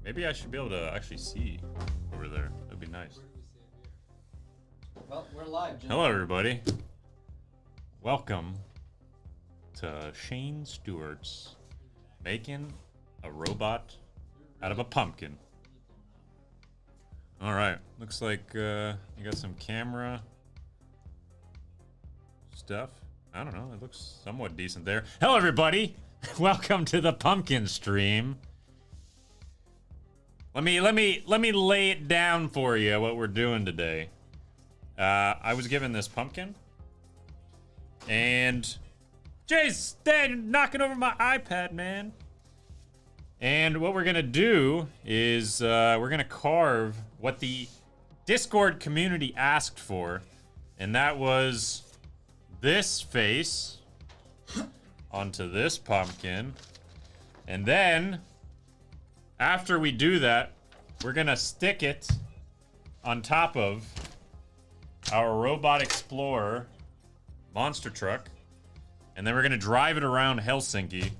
Maybe I should be able to actually see over there. That'd be nice. Well, we're live, Jim. Hello, everybody. Welcome to Shane Stewart's making a robot out of a pumpkin. All right, looks like you got some camera stuff. I don't know, it looks somewhat decent there. Hello, everybody. Welcome to the pumpkin stream. Let me lay it down for you what we're doing today. I was given this pumpkin, and Jay's dead, knocking over my iPad, man. And what we're gonna do is we're gonna carve what the Discord community asked for, and that was this face onto this pumpkin. And then after we do that, we're gonna stick it on top of our Robot Explorer monster truck, and then we're gonna drive it around Helsinki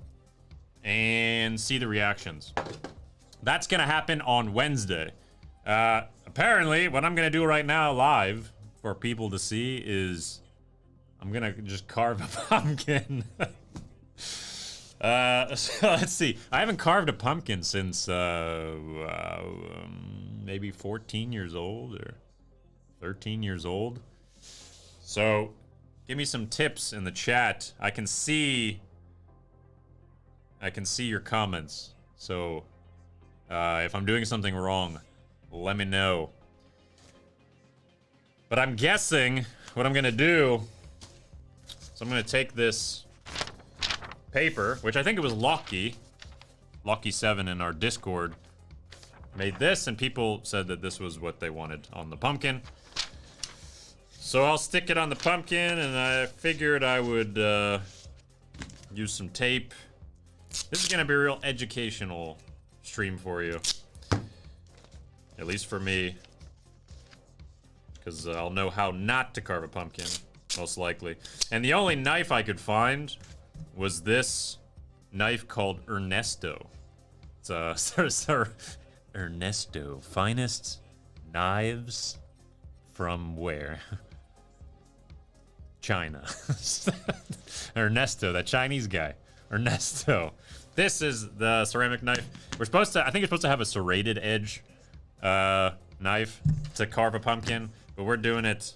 and see the reactions. That's gonna happen on Wednesday. Apparently, what I'm gonna do right now live for people to see is I'm gonna just carve a pumpkin. So let's see. I haven't carved a pumpkin since maybe 14 years old or 13 years old. So give me some tips in the chat. I can see your comments. So if I'm doing something wrong, let me know. But I'm guessing what I'm gonna do, so I'm gonna take this paper, which I think it was Locky7 in our Discord made this, and people said that this was what they wanted on the pumpkin. So I'll stick it on the pumpkin, and I figured I would use some tape. This is gonna be a real educational stream for you, at least for me, because I'll know how not to carve a pumpkin, most likely. And the only knife I could find was this knife called Ernesto. It's Ernesto, finest knives from where? China. Ernesto, that Chinese guy. Ernesto. This is the ceramic knife. I think it's supposed to have a serrated edge knife to carve a pumpkin, but we're doing it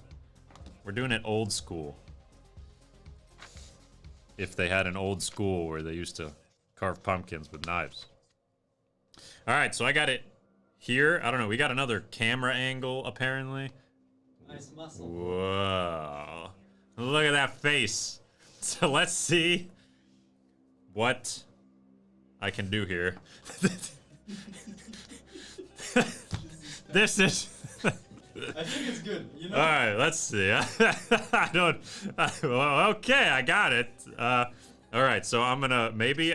old school. If they had an old school where they used to carve pumpkins with knives. All right, so I got it here. I don't know. We got another camera angle, apparently. Nice muscle. Whoa. Look at that face. So let's see what I can do here. This is... I think it's good, you know? All right, let's see. I don't... well, okay, I got it. All right, so I'm gonna maybe...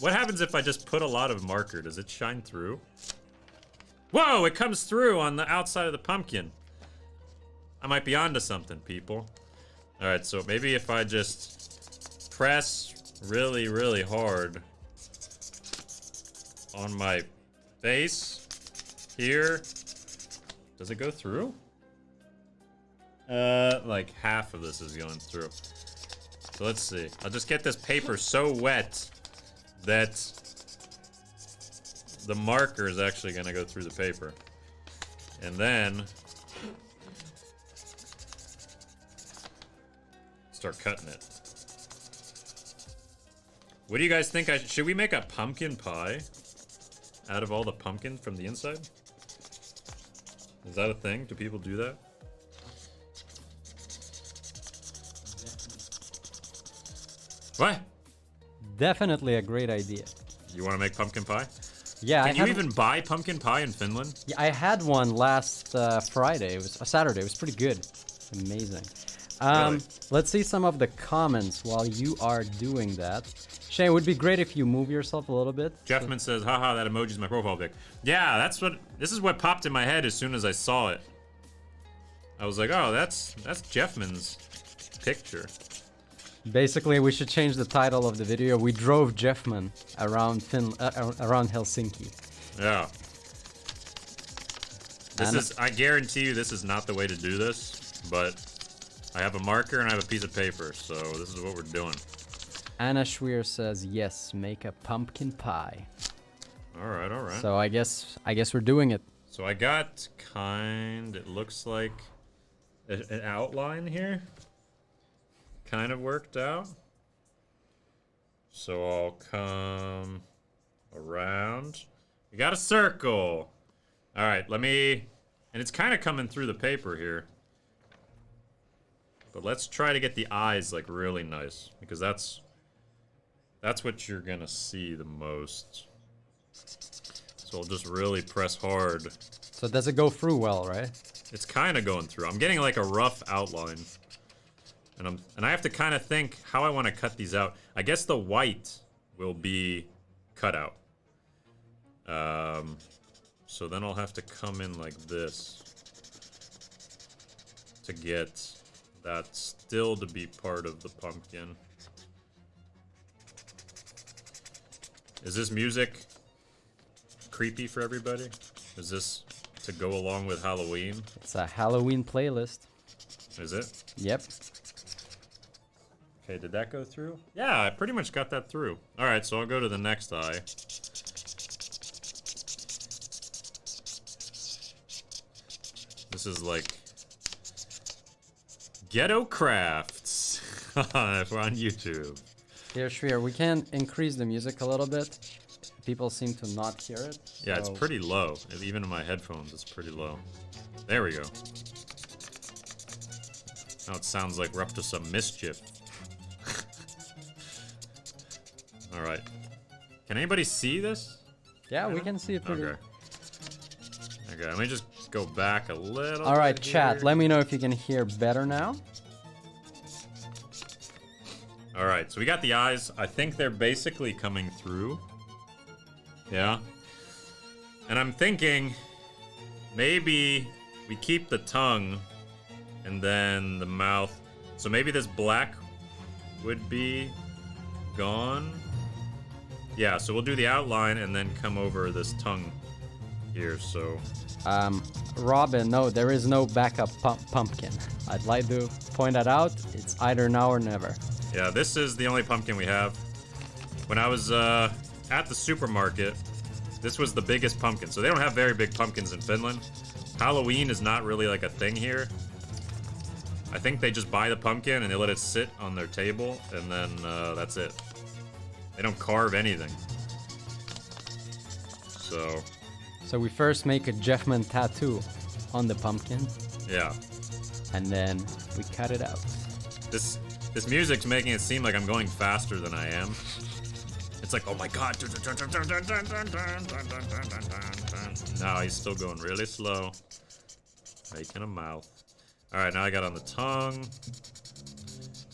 What happens if I just put a lot of marker? Does it shine through? Whoa, it comes through on the outside of the pumpkin. I might be onto something, people. All right, so maybe if I just press really, really hard on my face here. Does it go through? Like half of this is going through. So let's see. I'll just get this paper so wet that the marker is actually gonna go through the paper. And then start cutting it. What do you guys think? Should we make a pumpkin pie out of all the pumpkin from the inside? Is that a thing? Do people do that? What? Definitely a great idea. You want to make pumpkin pie? Yeah. Can you even buy pumpkin pie in Finland? Yeah, I had one last Friday. It was a Saturday. It was pretty good. Amazing. Really? Let's see some of the comments while you are doing that. Shane, it would be great if you move yourself a little bit. Jeffman says, haha, that emoji's my profile pic. Yeah, this is what popped in my head as soon as I saw it. I was like, oh, that's Jeffman's picture. Basically, we should change the title of the video. We drove Jeffman around around Helsinki. Yeah. I guarantee you this is not the way to do this, but I have a marker and I have a piece of paper, so this is what we're doing. Anna Schweer says yes, make a pumpkin pie. All right, all right. So I guess we're doing it. So I got it looks like an outline here. Kind of worked out. So I'll come around. We got a circle. All right, and it's kind of coming through the paper here. But let's try to get the eyes like really nice, because that's what you're gonna see the most. So I'll just really press hard. So does it go through well, right? It's kind of going through. I'm getting like a rough outline. And I have to kind of think how I want to cut these out. I guess the white will be cut out. So then I'll have to come in like this to get that still to be part of the pumpkin. Is this music creepy for everybody? Is this to go along with Halloween? It's a Halloween playlist. Is it? Yep. Okay, did that go through? Yeah, I pretty much got that through. All right, so I'll go to the next eye. This is like Ghetto Crafts. If we're on YouTube. Here, Shreer, we can increase the music a little bit. People seem to not hear it. Yeah, it's so- pretty low. Even in my headphones, it's pretty low. There we go. Now it sounds like we're up to some mischief. All right. Can anybody see this? Yeah, we can see it pretty. Okay. Okay, let me just go back a little. All right, bit chat. here. Let me know if you can hear better now. All right, so we got the eyes. I think they're basically coming through. Yeah. And I'm thinking maybe we keep the tongue and then the mouth. So maybe this black would be gone. Yeah, so we'll do the outline and then come over this tongue here, so. Robin, no, there is no backup pumpkin. I'd like to point that out. It's either now or never. Yeah, this is the only pumpkin we have. When I was at the supermarket, this was the biggest pumpkin. So they don't have very big pumpkins in Finland. Halloween is not really like a thing here. I think they just buy the pumpkin and they let it sit on their table, and then that's it. They don't carve anything. So we first make a Jeffman tattoo on the pumpkin, yeah. and then we cut it out. This music's making it seem like I'm going faster than I am. It's like, oh my god. No, he's still going really slow. Making a mouth. Alright, now I got on the tongue.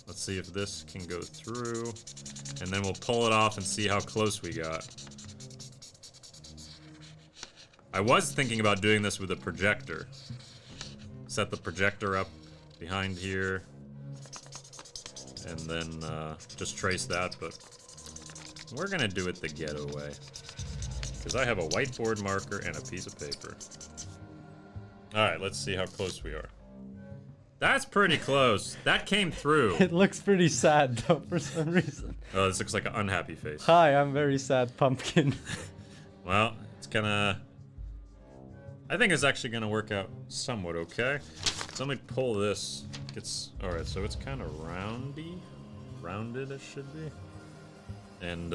Let's see if this can go through. And then we'll pull it off and see how close we got. I was thinking about doing this with a projector. Set the projector up behind here. And then just trace that, but we're gonna do it the ghetto way. Because I have a whiteboard marker and a piece of paper. Alright, let's see how close we are. That's pretty close. That came through. It looks pretty sad though, for some reason. Oh, this looks like an unhappy face. Hi, I'm very sad pumpkin. Well, it's gonna... I think it's actually gonna work out somewhat okay. So let me pull this. Alright, so it's kind of roundy. Rounded, it should be. And,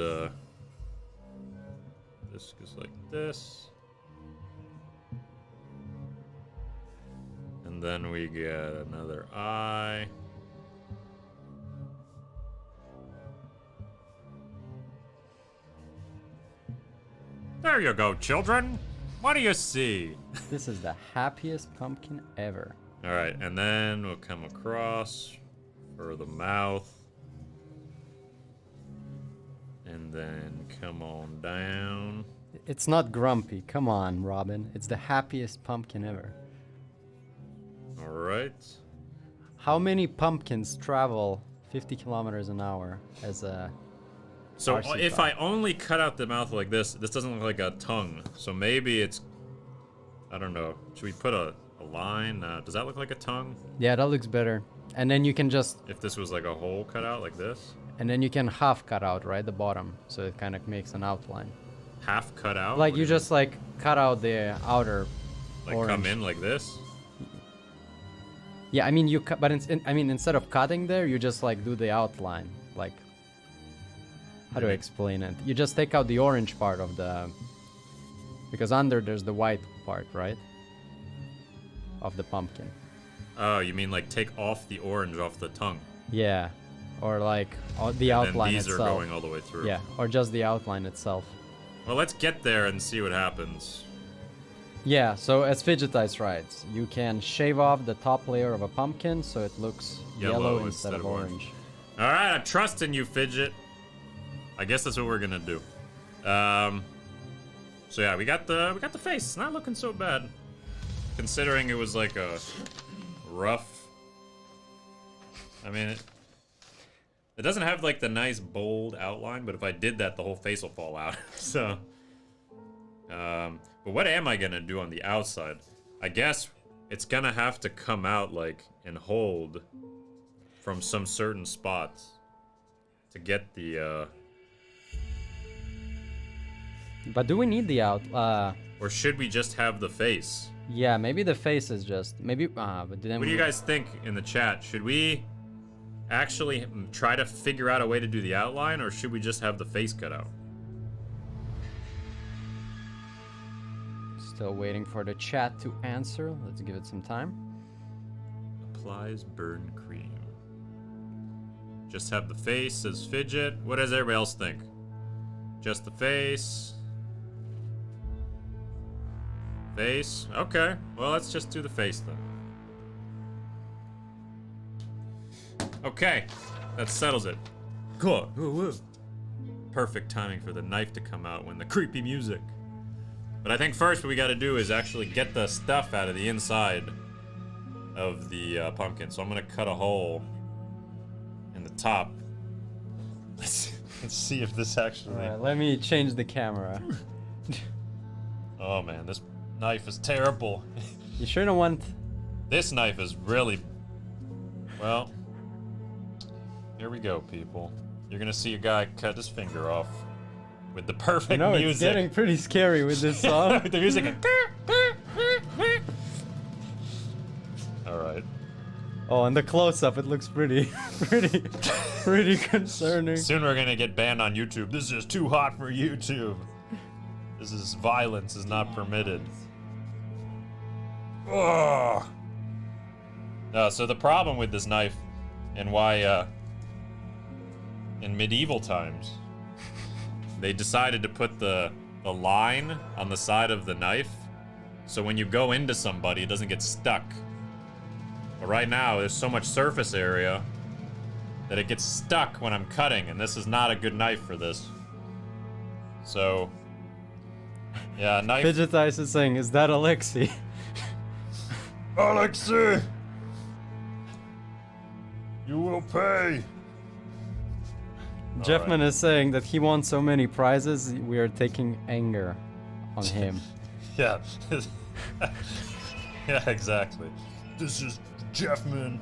this goes like this. And then we get another eye. There you go, children. What do you see? This is the happiest pumpkin ever. All right, and then we'll come across for the mouth. And then come on down. It's not grumpy. Come on, Robin. It's the happiest pumpkin ever. All right. How many pumpkins travel 50 kilometers an hour as a... So RC if car? I only cut out the mouth like this doesn't look like a tongue. So maybe it's I don't know. Should we put a line? Does that look like a tongue? Yeah, that looks better. And then you can just... If this was like a hole cut out like this? And then you can half cut out, right? The bottom. So it kind of makes an outline. Half cut out? Like What you do mean? just like cut out the outer Like orange. come in like this? Yeah, I mean you cut, but I mean instead of cutting there, you just like do the outline. Like, how do I explain it? You just take out the orange part of the, because under there's the white part, right? Of the pumpkin. Oh, you mean like take off the orange off the tongue? Yeah, or like the And outline these itself. are going all the way through. Yeah, or just the outline itself. Well, let's get there and see what happens. Yeah, so as Fidgetize writes, you can shave off the top layer of a pumpkin so it looks yellow instead of orange. All right, I'm trusting you, Fidget. I guess that's what we're gonna do. So yeah, we got the face. It's not looking so bad, considering it was like a rough. I mean, it doesn't have like the nice bold outline, but if I did that, the whole face will fall out. So, but what am I gonna do on the outside? I guess it's gonna have to come out like and hold from some certain spots to get the. But do we need the Or should we just have the face? Yeah, maybe the face is just maybe. But then What do you guys think in the chat? Should we actually try to figure out a way to do the outline, or should we just have the face cut out? Still waiting for the chat to answer. Let's give it some time. Applies burn cream. Just have the face as Fidget. What does everybody else think? Just the face. Face. Okay. Well, let's just do the face then. Okay. That settles it. Cool. Woo-woo. Perfect timing for the knife to come out when the creepy music. But I think first what we got to do is actually get the stuff out of the inside of the pumpkin. So I'm gonna cut a hole in the top. Let's see if this actually. Alright, let me change the camera. Oh man, this knife is terrible. You sure don't want? This knife is really. Well, here we go, people. You're gonna see a guy cut his finger off with the perfect No, music. it's getting pretty scary with this song. With the music. All right. Oh, and the close-up, it looks pretty concerning. Soon we're gonna get banned on YouTube. This is too hot for YouTube. This is violence is not permitted. Ugh. No, so the problem with this knife, and why in medieval times they decided to put the line on the side of the knife, so when you go into somebody, it doesn't get stuck. But right now, there's so much surface area that it gets stuck when I'm cutting, and this is not a good knife for this. So, yeah, knife. Fidgetize is saying, "Is that Alexi?" Alexi, you will pay. Jeffman is saying that he won so many prizes, we are taking anger on him. Yeah. Yeah, exactly. This is Jeffman.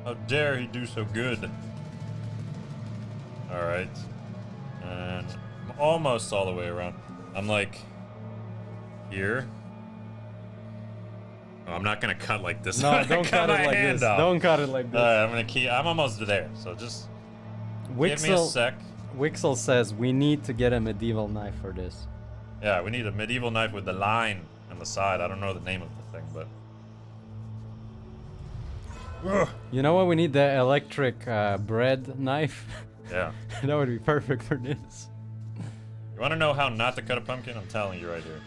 How dare he do so good? Alright. And I'm almost all the way around. I'm like here. Oh, I'm not gonna cut like this. No, I'm gonna don't cut it my like hand this. off. Don't cut it like this. I'm almost there. So just give me a Wixel, sec. Wixel says we need to get a medieval knife for this. Yeah, we need a medieval knife with the line on the side. I don't know the name of the thing, but. Ugh. You know what? We need the electric bread knife. Yeah. That would be perfect for this. You want to know how not to cut a pumpkin? I'm telling you right here.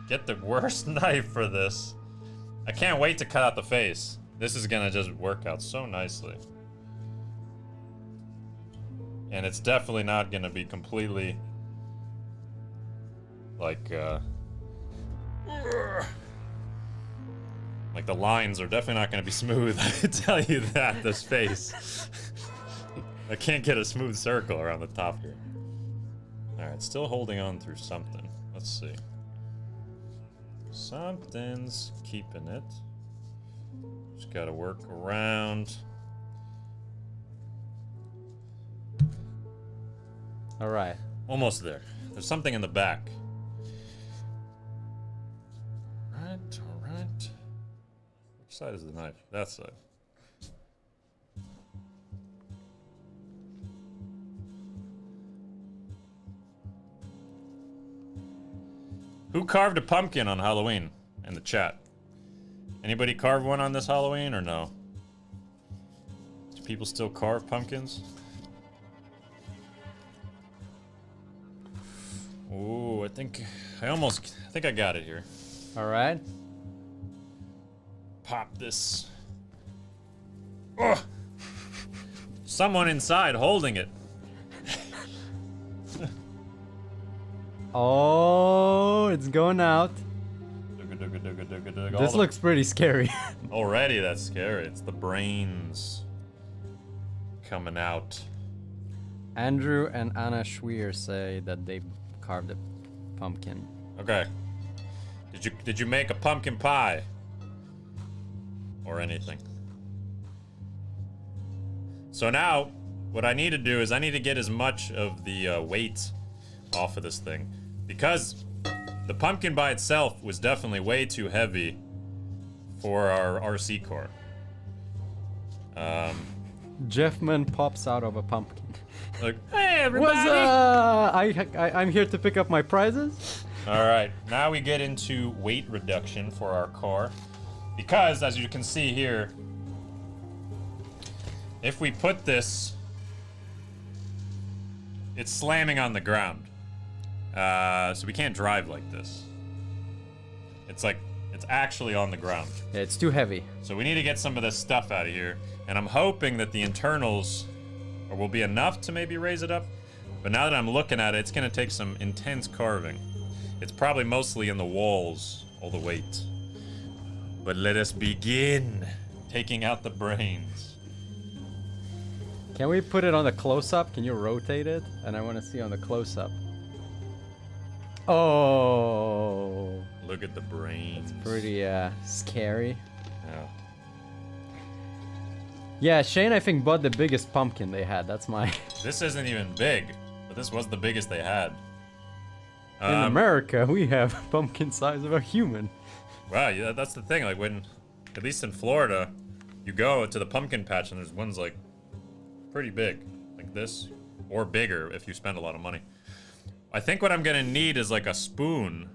Get the worst knife for this. I can't wait to cut out the face. This is gonna just work out so nicely. And it's definitely not gonna be completely like the lines are definitely not gonna be smooth. I can tell you that, this face. I can't get a smooth circle around the top here. Alright, still holding on through something. Let's see. Something's keeping it. Just gotta work around. All right. Almost there. There's something in the back. Alright, alright. Which side is the knife? That side. Who carved a pumpkin on Halloween in the chat? Anybody carve one on this Halloween or no? Do people still carve pumpkins? Ooh, I think I got it here. All right. Pop this. Ugh. Someone inside holding it. Oh, it's going out. This This looks pretty scary. already that's scary. It's the brains coming out. Andrew and Anna Schwier say that they carved a pumpkin. Okay. Did you make a pumpkin pie? Or anything? So now, what I need to do is I need to get as much of the weight off of this thing. Because the pumpkin by itself was definitely way too heavy for our RC car. Jeffman pops out of a pumpkin. Like, hey everybody! I'm here to pick up my prizes. Alright, now we get into weight reduction for our car. Because, as you can see here, if we put this, it's slamming on the ground. So we can't drive like this. It's actually on the ground. Yeah, it's too heavy. So we need to get some of this stuff out of here. And I'm hoping that the internals will be enough to maybe raise it up. But now that I'm looking at it, it's gonna take some intense carving. It's probably mostly in the walls, all the weight. But let us begin taking out the brains. Can we put it on the close-up? Can you rotate it? And I want to see on the close-up. Oh, Look at the brains. pretty scary. Yeah. Yeah, Shane, I think, bought the biggest pumpkin they had. That's my... This isn't even big, but this was the biggest they had. In America, we have pumpkin size of a human. Wow, yeah, that's the thing. Like when, at least in Florida, you go to the pumpkin patch and there's ones like pretty big, like this, or bigger if you spend a lot of money. I think what I'm gonna need is like a spoon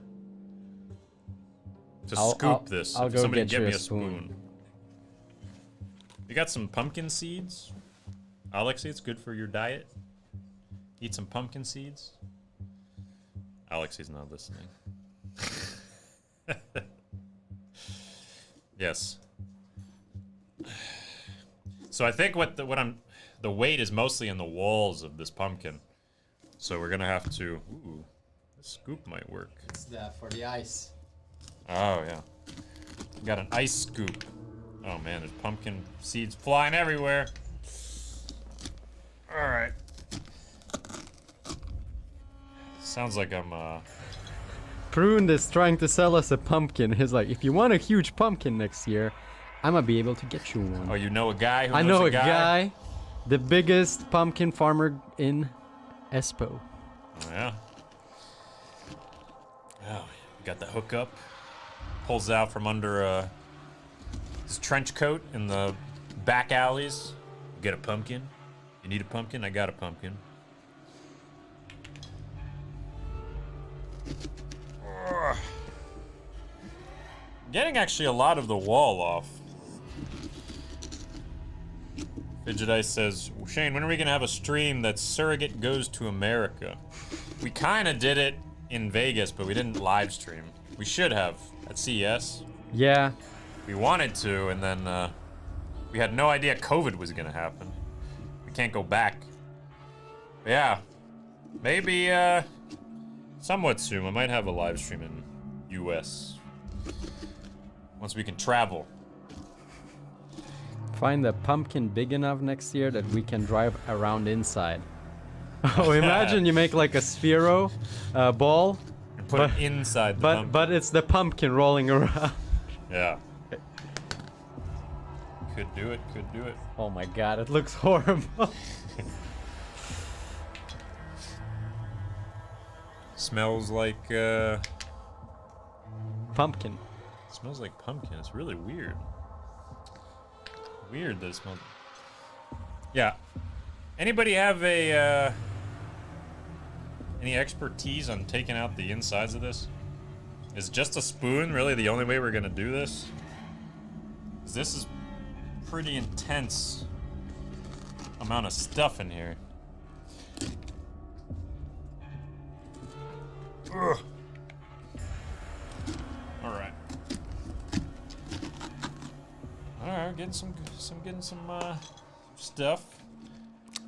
to scoop this. I'll If go somebody get give you me a a spoon. You got some pumpkin seeds? Alexei, it's good for your diet. Eat some pumpkin seeds. Alexei's not listening. Yes. So I think the weight is mostly in the walls of this pumpkin. So we're gonna have to. Ooh, the scoop might work. It's for the ice. Oh yeah. Got an ice scoop. Oh man, there's pumpkin seeds flying everywhere. All right. Sounds like I'm Prune is trying to sell us a pumpkin. He's like, if you want a huge pumpkin next year, I'm gonna be able to get you one. Oh, you know a guy who I knows know a a guy? guy, the biggest pumpkin farmer in Espoo. Oh, yeah. Oh, got the hookup. Pulls out from under his trench coat in the back alleys. Get a pumpkin? You need a pumpkin? I got a pumpkin. Ugh. Getting actually a lot of the wall off. Fidget Ice says, Shane, when are we gonna have a stream that Surrogate goes to America? We kinda did it in Vegas, but we didn't live stream. We should have at CES. Yeah. We wanted to, and then we had no idea COVID was gonna happen. We can't go back. But yeah, maybe somewhat soon. I might have a live stream in US once we can travel. Find a pumpkin big enough next year that we can drive around inside. Oh, imagine you make like a Sphero ball Put it inside the pumpkin. But it's the pumpkin rolling around. Yeah. Could do it, could do it. Oh my god, it looks horrible. Smells like, Pumpkin. smells like pumpkin. It's really weird. Weird that it smells. Yeah. Anybody have a, any expertise on taking out the insides of this? Is just a spoon really the only way we're gonna do this? 'Cause this is pretty intense amount of stuff in here. Ugh. All right. All right, getting some stuff.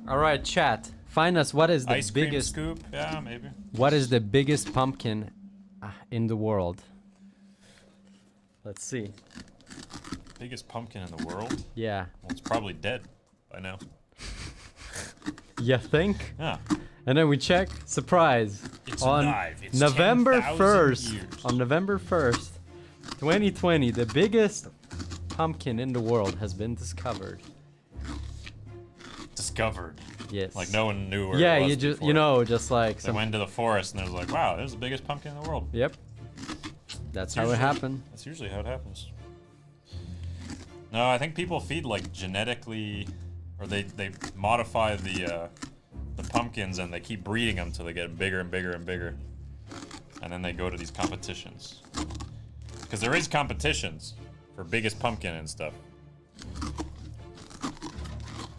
All right, chat. Find us. What is the Ice cream biggest? scoop? Yeah, maybe. What is the biggest pumpkin in the world? Let's see. Biggest pumpkin in the world? Yeah. Well, it's probably dead by now. You think? Yeah. And then we check. Surprise. It's on alive. It's November 10,000 1st. years. On November 1st, 2020, the biggest pumpkin in the world has been discovered. Discovered. Yes. Like no one knew where Yeah, it was you just before. you know just like They some. went to the forest and they was like, wow, this is the biggest pumpkin in the world. Yep. That's how it Usually- happened. That's usually how it happens. No, I think people feed like genetically, or they modify the pumpkins and they keep breeding them till they get bigger and bigger and bigger, and then they go to these competitions. Because there is competitions for biggest pumpkin and stuff.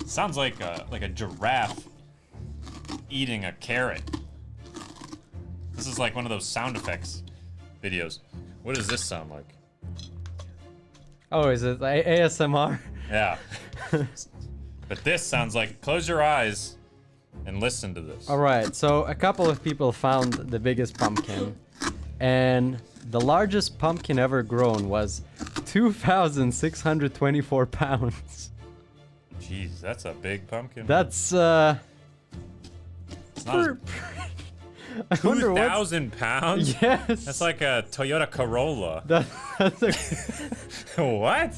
Sounds like a giraffe eating a carrot. This is like one of those sound effects videos. What does this sound like? Oh, is it ASMR? Yeah. But this sounds like, close your eyes and listen to this. All right, so a couple of people found the biggest pumpkin, and the largest pumpkin ever grown was 2,624 pounds. Jeez, that's a big pumpkin. That's It's not I wonder what's- 2,000 pounds? Yes. That's like a Toyota Corolla. That's What?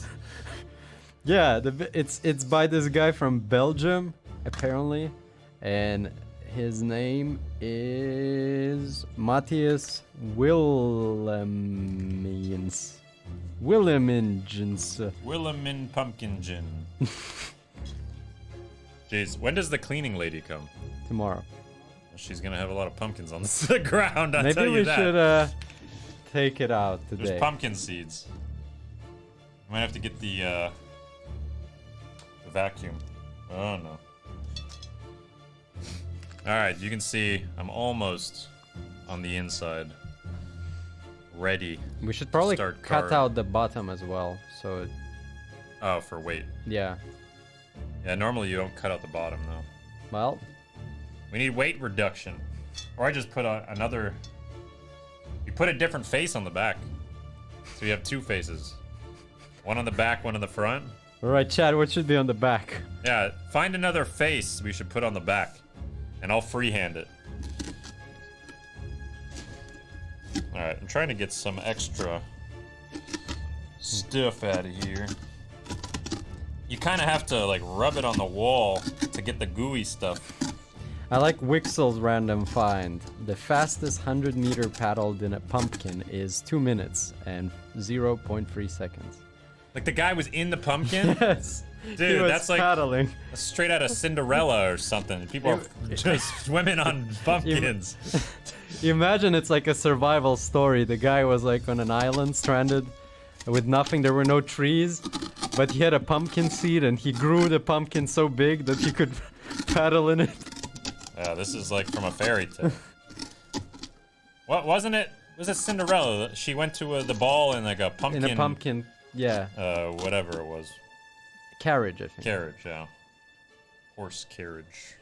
yeah, it's by this guy from Belgium, apparently, and his name is Matthias Willemins. Wilhelmin Pumpkin Gin. Jeez, when does the cleaning lady come? Tomorrow. She's gonna have a lot of pumpkins on the ground, I'll Maybe tell you we that. should take it out today. There's pumpkin seeds. I might have to get the vacuum. Oh no. Alright, you can see I'm almost on the inside. Ready. We should probably Start cut carving. out the bottom as well. So, Oh, for weight. yeah. Yeah, normally you don't cut out the bottom though. Well, We need weight reduction. Or I just put another... You put a different face on the back. So you have two faces. One on the back, one on the front. alright, Chad, what should be on the back? Yeah, find another face we should put on the back. And I'll freehand it. Alright, I'm trying to get some extra stuff out of here. You kind of have to, like, rub it on the wall to get the gooey stuff. I like Wixel's random find. The fastest 100-meter paddled in a pumpkin is 2 minutes and 0.3 seconds. Like, the guy was in the pumpkin? Yes. Dude, he was that's like paddling. straight out of Cinderella or something. People are just swimming on pumpkins. Imagine it's like a survival story. The guy was like on an island stranded with nothing. There were no trees, but he had a pumpkin seed and he grew the pumpkin so big that he could paddle in it. Yeah, this is like from a fairy tale. What wasn't it? Was it Cinderella? She went to the ball in like a pumpkin. In a pumpkin, yeah. Whatever it was. Carriage, I think. Carriage, yeah. Horse carriage.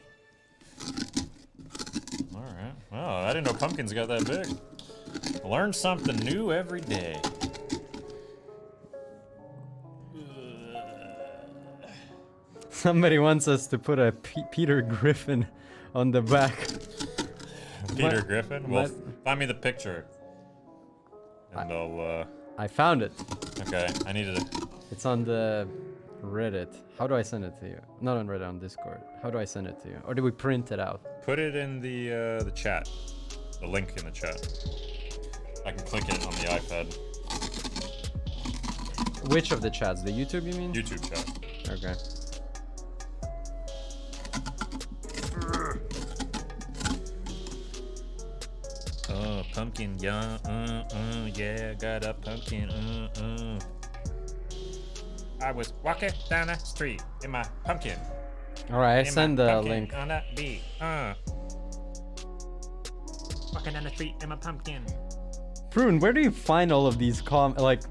Alright. Well, I didn't know pumpkins got that big. Learn something new every day. Somebody wants us to put a Peter Griffin on the back. Peter What? Griffin? Well, What? find me the picture. And I'll, I found it. okay, I needed to... It's on the Reddit. How do I send it to you? Not on Reddit, on Discord. How do I send it to you? Or do we print it out? Put it in the chat. The link in the chat. I can click it on the iPad. Which of the chats? The YouTube, you mean? YouTube chat. Okay. Oh, pumpkin, yeah, yeah, got a pumpkin, I was walking down the street in my pumpkin. Alright, I in send my the pumpkin link. on that beat, Walking down the street in my pumpkin. Prune, where do you find all of these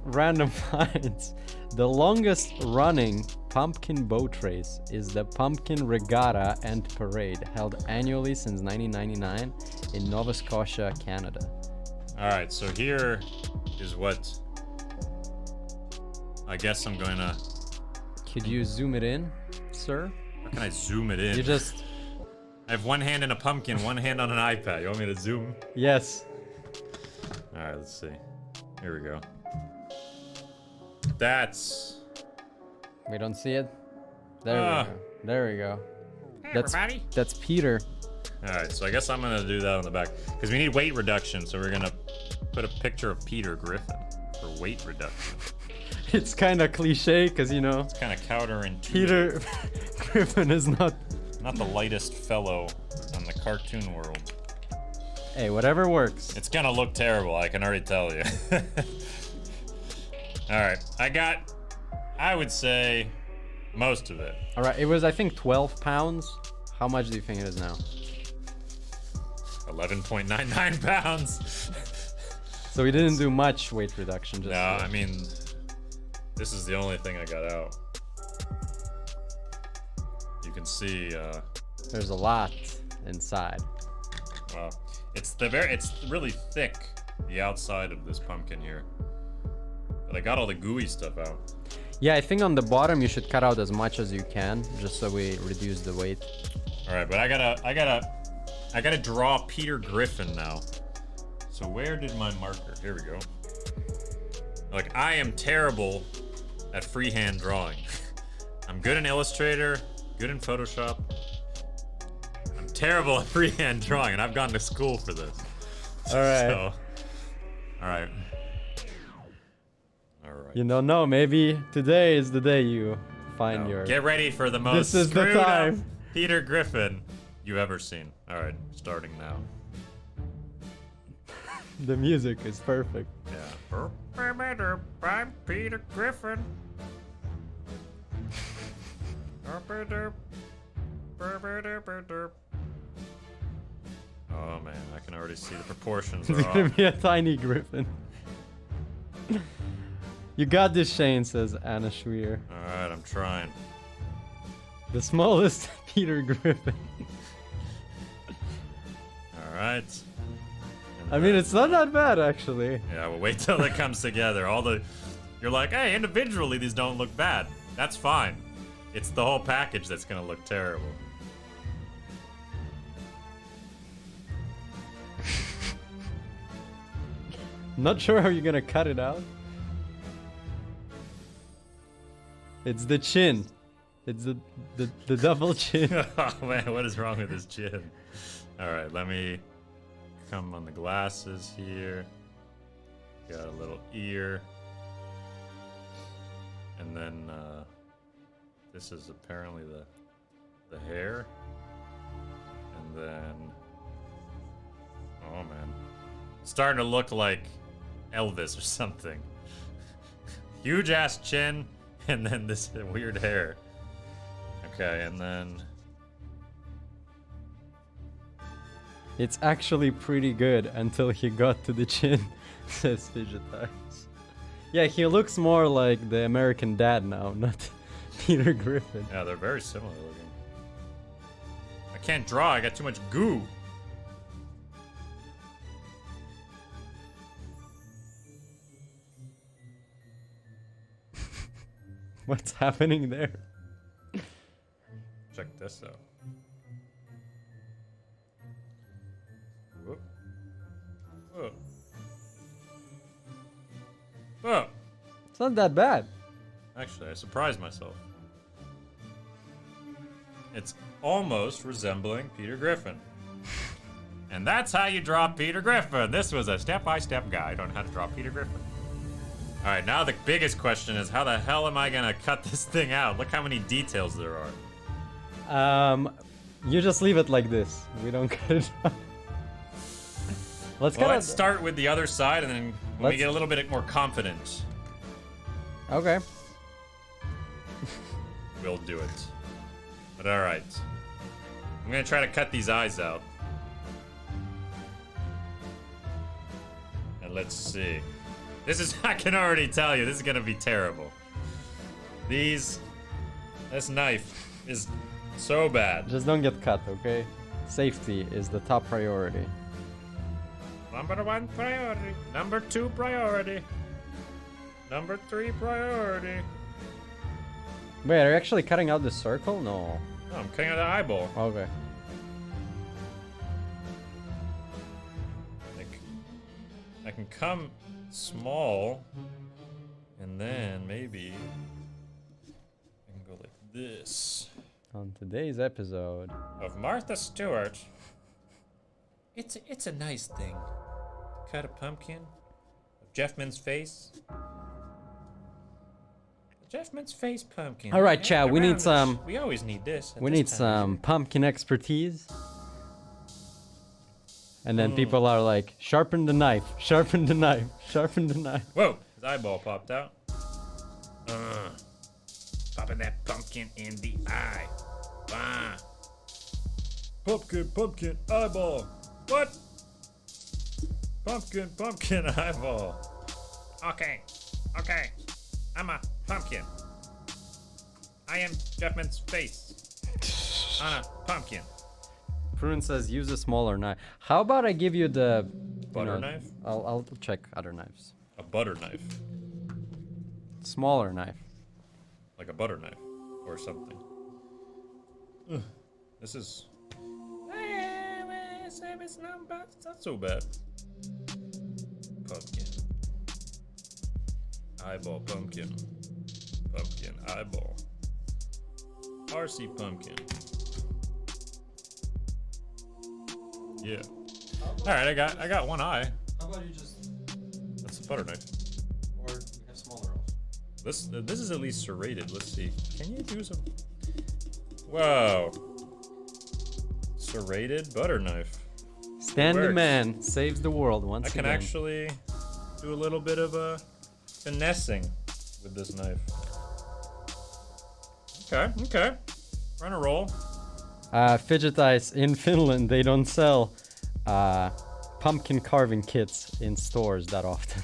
random finds? The longest running pumpkin boat race is the Pumpkin Regatta and Parade, held annually since 1999 in Nova Scotia, Canada. Alright, so here is what I guess I'm gonna... Could you zoom it in, sir? How can I zoom it in? You just... I have one hand in a pumpkin, one hand on an iPad. You want me to zoom? Yes. Alright, let's see. Here we go. That's... We don't see it? There we go. There we go. Hey, That's, everybody. that's Peter. Alright, so I guess I'm gonna do that on the back. Because we need weight reduction, so we're gonna put a picture of Peter Griffin for weight reduction. It's kind of cliche, because, you know, It's kind of counterintuitive. Peter Griffin is not... Not the lightest fellow on the cartoon world. Hey, whatever works. It's gonna look terrible, I can already tell you. Alright, I would say, most of it. Alright, it was, I think, 12 pounds. How much do you think it is now? 11.99 pounds. So we didn't do much weight reduction, just... No, I mean, this is the only thing I got out. You can see, There's a lot inside. wow. It's really thick, the outside of this pumpkin here. But I got all the gooey stuff out. Yeah, I think on the bottom you should cut out as much as you can, just so we reduce the weight. All right, but I gotta draw Peter Griffin now. So where did my marker? Here we go. Like, I am terrible at freehand drawing. I'm good in Illustrator, good in Photoshop. I'm terrible at freehand drawing, and I've gone to school for this. All right. So, all right. All right. You don't know, maybe today is the day you find your... Get ready for the most This is the screwed up time. Peter Griffin you've ever seen. All right, starting now. The music is perfect. Yeah. I'm Peter Griffin. Oh man, I can already see the proportions It's are gonna off. be a tiny griffin. You got this, Shane, says Anna Schweer. Alright, I'm trying. The smallest Peter Griffin. Alright. I mean, it's not that bad, actually. Yeah, well, wait till it comes together. You're like, hey, individually these don't look bad. That's fine. It's the whole package that's gonna look terrible. Not sure how you're gonna cut it out. It's the chin. It's the double chin. Oh man, what is wrong with his chin? Alright, let me come on the glasses here. Got a little ear. And then this is apparently the hair. And then oh man. It's starting to look like Elvis or something. Huge ass chin and then this weird hair. Okay, and then It's actually pretty good until he got to the chin, says Fidgetize. Yeah, he looks more like the American Dad now, not Peter Griffin. yeah, they're very similar looking. I can't draw, I got too much goo. What's happening there? Check this out. Oh, It's not that bad. actually, I surprised myself. It's almost resembling Peter Griffin. And that's how you draw Peter Griffin. This was a step-by-step guide on how to draw Peter Griffin. All right, now the biggest question is how the hell am I gonna cut this thing out? Look how many details there are. You just leave it like this. We don't cut it out. Let's Well, cut let's it. start with the other side, and then when we Let's- get a little bit more confident, Okay. we'll do it. But all right, I'm gonna try to cut these eyes out. And let's see. This is, I can already tell you, this is gonna be terrible. This knife is so bad. Just don't get cut, okay? Safety is the top priority. Number 1 priority. Number 2 priority. Number 3 priority. Wait, are you actually cutting out the circle? No. Oh, I'm cutting out the eyeball. Okay. I can come small, and then maybe I can go like this. On today's episode. Of Martha Stewart. It's a nice thing. Cut a pumpkin of Jeffman's face. Jeffman's face pumpkin. All right, Hang Chad, we need around this. some- We always need this. at We this need time of some year. pumpkin expertise. And then people are like, sharpen the knife, sharpen the knife, sharpen the knife. Whoa! His eyeball popped out. Popping that pumpkin in the eye. Ah. Pumpkin, eyeball. What? Pumpkin, eyeball. Okay. I'm a pumpkin. I am Jeffman's face. On a pumpkin. Prune says use a smaller knife. How about I give you the Butter knife? I'll check other knives. A butter knife. Smaller knife. Like a butter knife. Or something. Ugh. This is... It's not so bad. Pumpkin. Eyeball pumpkin. Pumpkin eyeball. RC pumpkin. Yeah. Alright, I got one eye. How about you just, That's a butter knife. or we have smaller also. This is at least serrated. Let's see. Can you do some? Whoa. Serrated butter knife. Standing works. man saves the world once I can again. actually do a little bit of finessing with this knife. Okay. We're on a roll. Fidget Ice in Finland, they don't sell pumpkin carving kits in stores that often.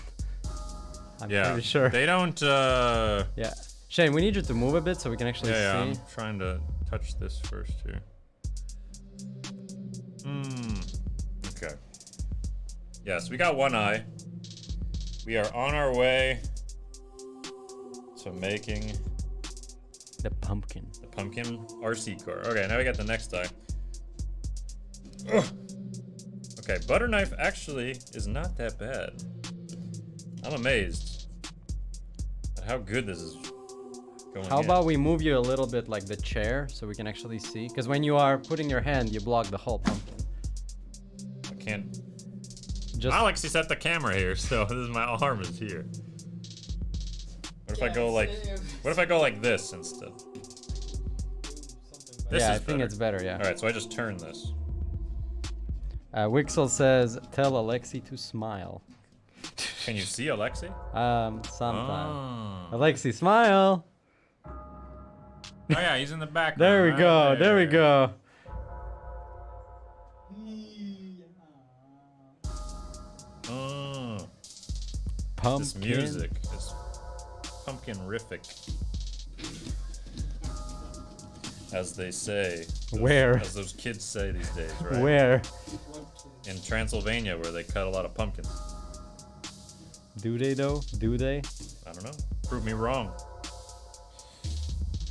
I'm Yeah. pretty sure. They don't. Yeah. Shane, we need you to move a bit so we can actually Yeah, see. I'm trying to touch this first here. Okay. Yes, we got one eye. We are on our way to making The pumpkin. the pumpkin RC car. Okay, now we got the next eye. Ugh. Okay, butter knife actually is not that bad. I'm amazed at how good this is going. How in. about we move you a little bit like the chair so we can actually see? Because when you are putting your hand, you block the whole pumpkin. I can't. Just Alex, he set the camera here, so this is my arm is here. What if I go like? What if I go like this instead? This yeah, I is think better. it's better. Yeah. All right, so I just turn this. Wixel says, "Tell Alexi to smile." Can you see Alexi? Sometime. Oh. Alexi, smile. Oh yeah, he's in the background. There we right go. There we there. go. Oh, Pumpkin. this music is pumpkin-rific, as they say. Where? As those kids say these days, right? Where? In Transylvania, where they cut a lot of pumpkins. Do they though? Do they? I don't know. Prove me wrong.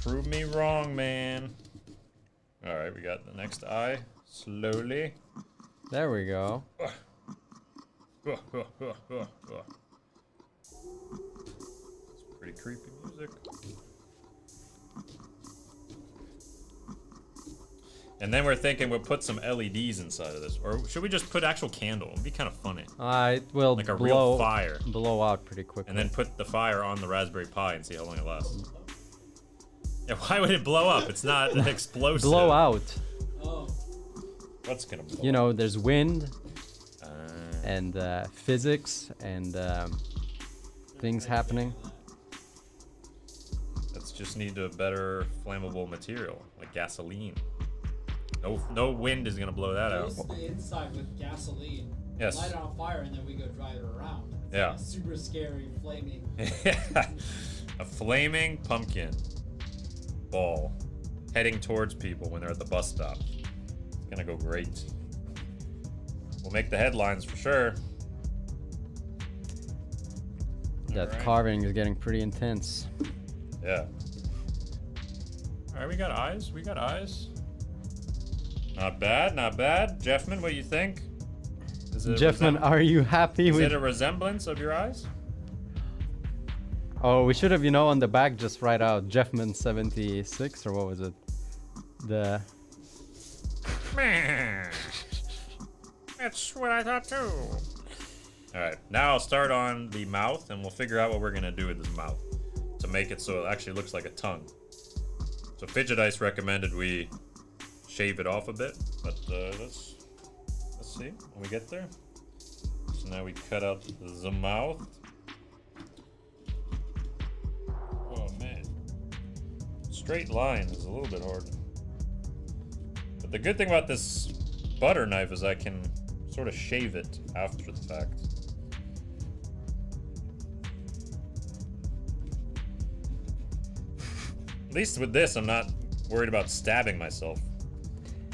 Prove me wrong, man. All right, we got the next eye. Slowly. There we go. Pretty creepy music. And then we're thinking we'll put some LEDs inside of this. Or should we just put actual candle? It'd be kind of funny. It will Like a real fire. blow out pretty quickly. And then put the fire on the Raspberry Pi and see how long it lasts. Yeah, why would it blow up? It's not an explosive. Blow out. Oh. What's gonna blow You know, there's wind up? and physics and things happening. Let's just need a better flammable material, like gasoline. No wind is gonna blow that out. Use the inside with gasoline. Yes. Light it on fire and then we go drive it around. It's Yeah. like a super scary flaming. A flaming pumpkin ball heading towards people when they're at the bus stop. It's gonna go great. We'll make the headlines for sure. That Alright. carving is getting pretty intense. Yeah. Alright, we got eyes. We got eyes. Not bad, not bad. Jeffman, what do you think? Is it Jeffman, are you happy Is with... it a resemblance of your eyes? Oh, we should have, you know, on the back just write out Jeffman 76, or what was it? The... That's what I thought too. Alright, now I'll start on the mouth and we'll figure out what we're gonna do with this mouth to make it so it actually looks like a tongue. So Fidget Ice recommended we shave it off a bit, but let's see when we get there. So now we cut out the mouth. Oh man. Straight line is a little bit hard. But the good thing about this butter knife is I can sort of shave it after the fact. At least with this, I'm not worried about stabbing myself.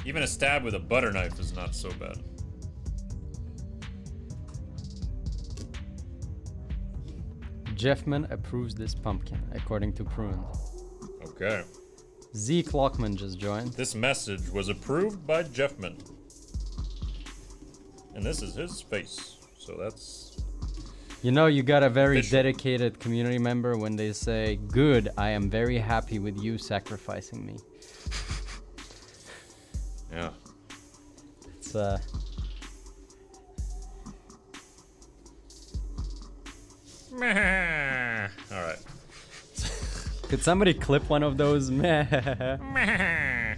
Even a stab with a butter knife is not so bad. Jeffman approves this pumpkin, according to Prune. Okay. Z Clockman just joined. This message was approved by Jeffman. And this is his face. So that's... You know, you got a very Official. dedicated community member when they say, "Good, I am very happy with you sacrificing me." Yeah. It's Meh. All right. Could somebody clip one of those? Meh. Meh.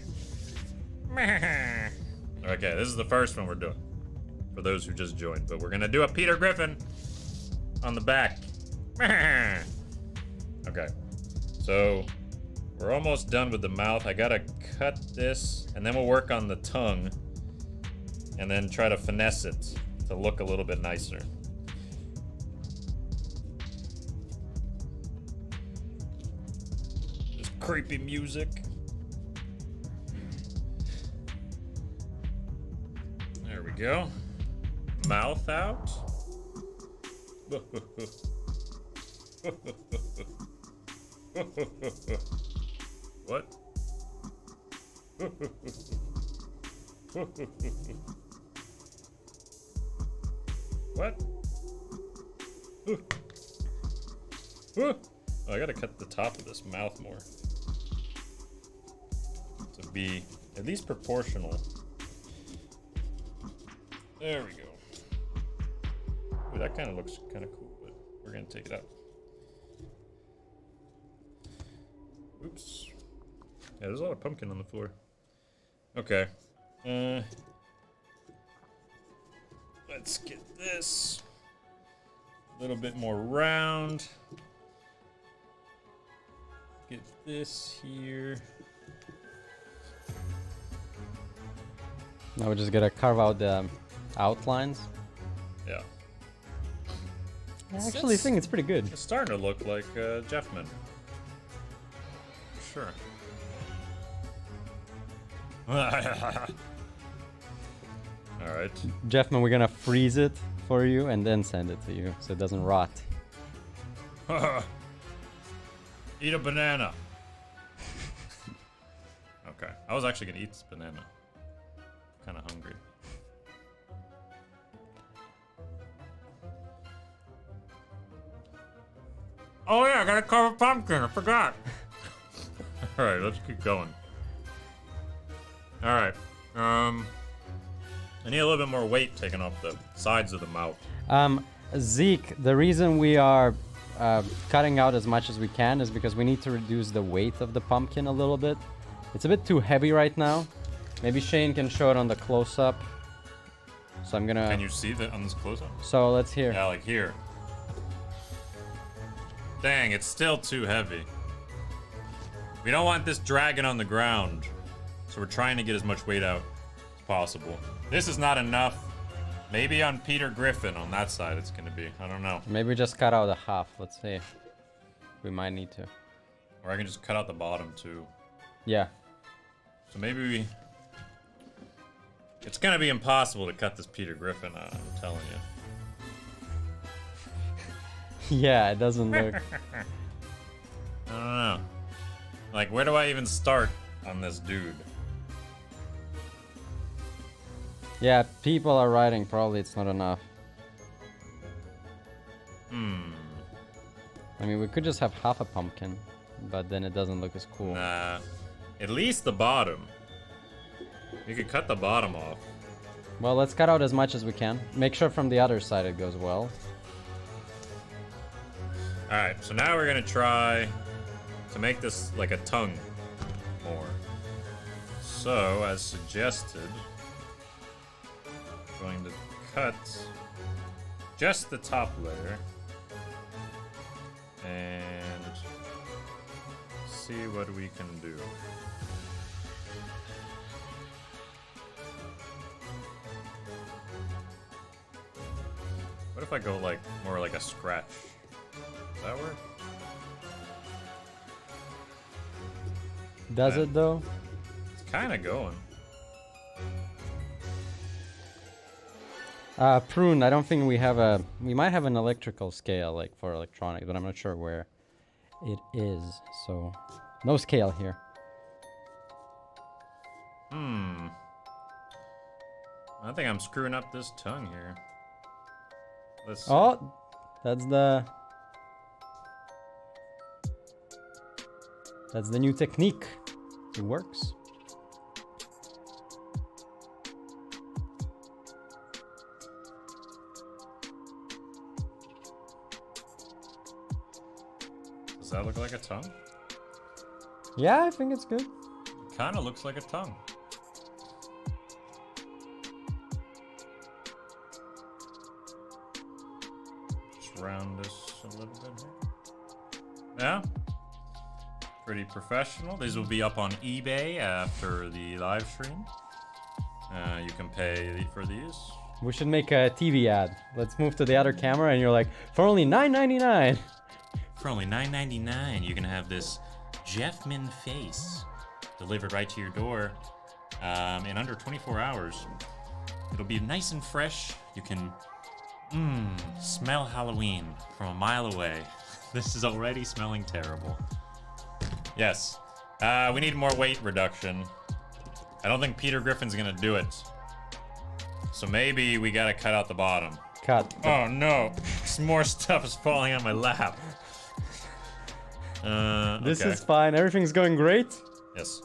Meh. Okay, this is the first one we're doing. For those who just joined, but we're gonna do a Peter Griffin on the back. Meh. Okay, so we're almost done with the mouth. I gotta cut this, and then we'll work on the tongue, and then try to finesse it to look a little bit nicer. This creepy music. There we go. Mouth out. What? What? Oh, I gotta cut the top of this mouth more to be at least proportional. There we go. Ooh, that kind of looks kind of cool, but we're gonna take it out. Oops. Yeah, there's a lot of pumpkin on the floor. Okay. Let's get this a little bit more round. Get this here. Now we just gotta carve out the outlines. Yeah. I actually think it's pretty good. It's starting to look like Jeffman. Sure. Alright. Jeffman, we're gonna freeze it for you and then send it to you so it doesn't rot. Eat a banana. Okay. I was actually gonna eat this banana. Kind of hungry. Oh yeah, I gotta carve a pumpkin. I forgot. All right, let's keep going. All right. I need a little bit more weight taken off the sides of the mouth. Zeke, the reason we are cutting out as much as we can is because we need to reduce the weight of the pumpkin a little bit. It's a bit too heavy right now. Maybe Shane can show it on the close-up. So I'm gonna... Can you see that on this close-up? So let's hear. Yeah, like here. Dang, it's still too heavy. We don't want this dragging on the ground. So we're trying to get as much weight out as possible. This is not enough. Maybe on Peter Griffin, on that side it's gonna be. I don't know. Maybe we just cut out a half. Let's see. We might need to. Or I can just cut out the bottom too. Yeah. So maybe we... It's gonna be impossible to cut this Peter Griffin out, I'm telling you. Yeah, it doesn't look... I don't know. Like, where do I even start on this dude? Yeah, people are writing probably it's not enough. I mean, we could just have half a pumpkin, but then it doesn't look as cool. Nah. At least the bottom. You could cut the bottom off. Well, let's cut out as much as we can. Make sure from the other side it goes well. Alright, so now we're gonna try to make this like a tongue more. So, as suggested, I'm going to cut just the top layer and see what we can do. What if I go like more like a scratch? Does that work? Does it though? It's kind of going. Prune, I don't think we have a... We might have an electrical scale, like, for electronics, but I'm not sure where it is, so... No scale here. I think I'm screwing up this tongue here. Let's see. Oh! That's the... That's the new technique. It works. Does that look like a tongue? Yeah, I think it's good. It kind of looks like a tongue. Just round this a little bit here. Yeah. Pretty professional. These will be up on eBay after the live stream. You can pay for these. We should make a TV ad. Let's move to the other camera and you're like, for only $9.99. For only $9.99, you can have this Jeffman face delivered right to your door in under 24 hours. It'll be nice and fresh. You can smell Halloween from a mile away. This is already smelling terrible. Yes, we need more weight reduction. I don't think Peter Griffin's gonna do it. So maybe we gotta cut out the bottom. Cut. Oh no, some more stuff is falling on my lap. This okay. is fine. Everything's going great. Yes.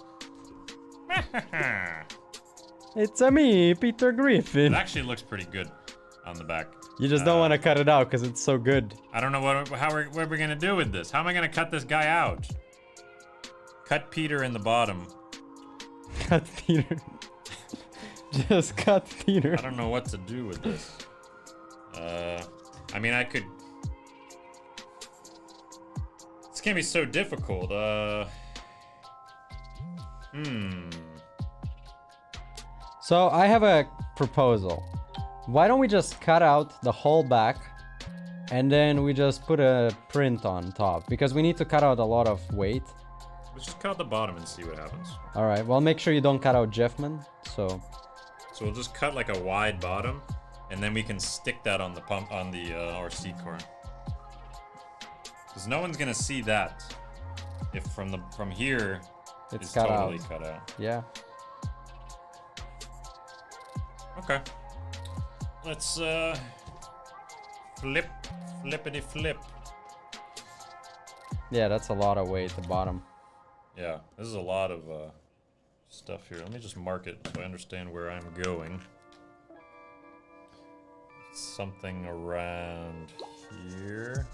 It's me, Peter Griffin. It actually looks pretty good on the back. You just don't want to cut it out because it's so good. I don't know what we're gonna do with this. How am I gonna cut this guy out? Cut Peter in the bottom. Cut Peter. Just cut Peter. I don't know what to do with this. I mean, I could... It's gonna be so difficult. So I have a proposal. Why don't we just cut out the whole back and then we just put a print on top? Because we need to cut out a lot of weight. Let's just cut the bottom and see what happens. Alright, well make sure you don't cut out Jeffman, so... So we'll just cut like a wide bottom, and then we can stick that on the pump on the RC core. Because no one's gonna see that if from here It's cut totally cut out. Yeah. Okay. Let's flippity flip. Yeah, that's a lot of weight at the bottom. Yeah, this is a lot of stuff here. Let me just mark it so I understand where I'm going. Something around here.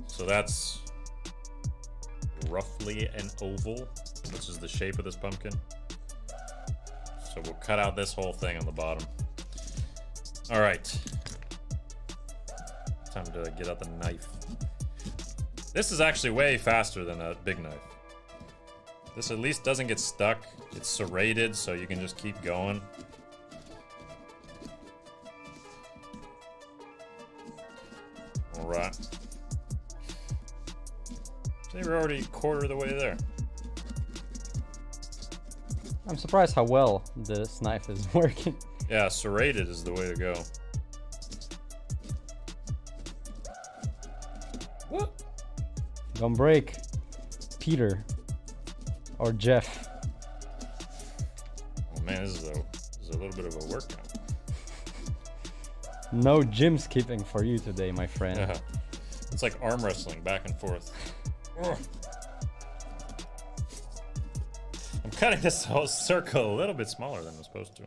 So that's roughly an oval, which is the shape of this pumpkin. So we'll cut out this whole thing on the bottom. All right. Time to get out the knife. This is actually way faster than a big knife. This at least doesn't get stuck. It's serrated, so you can just keep going. All right. So we're already a quarter of the way there. I'm surprised how well this knife is working. Yeah, serrated is the way to go. What? Don't break, Peter or Jeff. Oh man, this is a little bit of a workout. No gym skipping for you today, my friend. Yeah. It's like arm wrestling back and forth. Ugh. I'm cutting this whole circle a little bit smaller than I'm supposed to.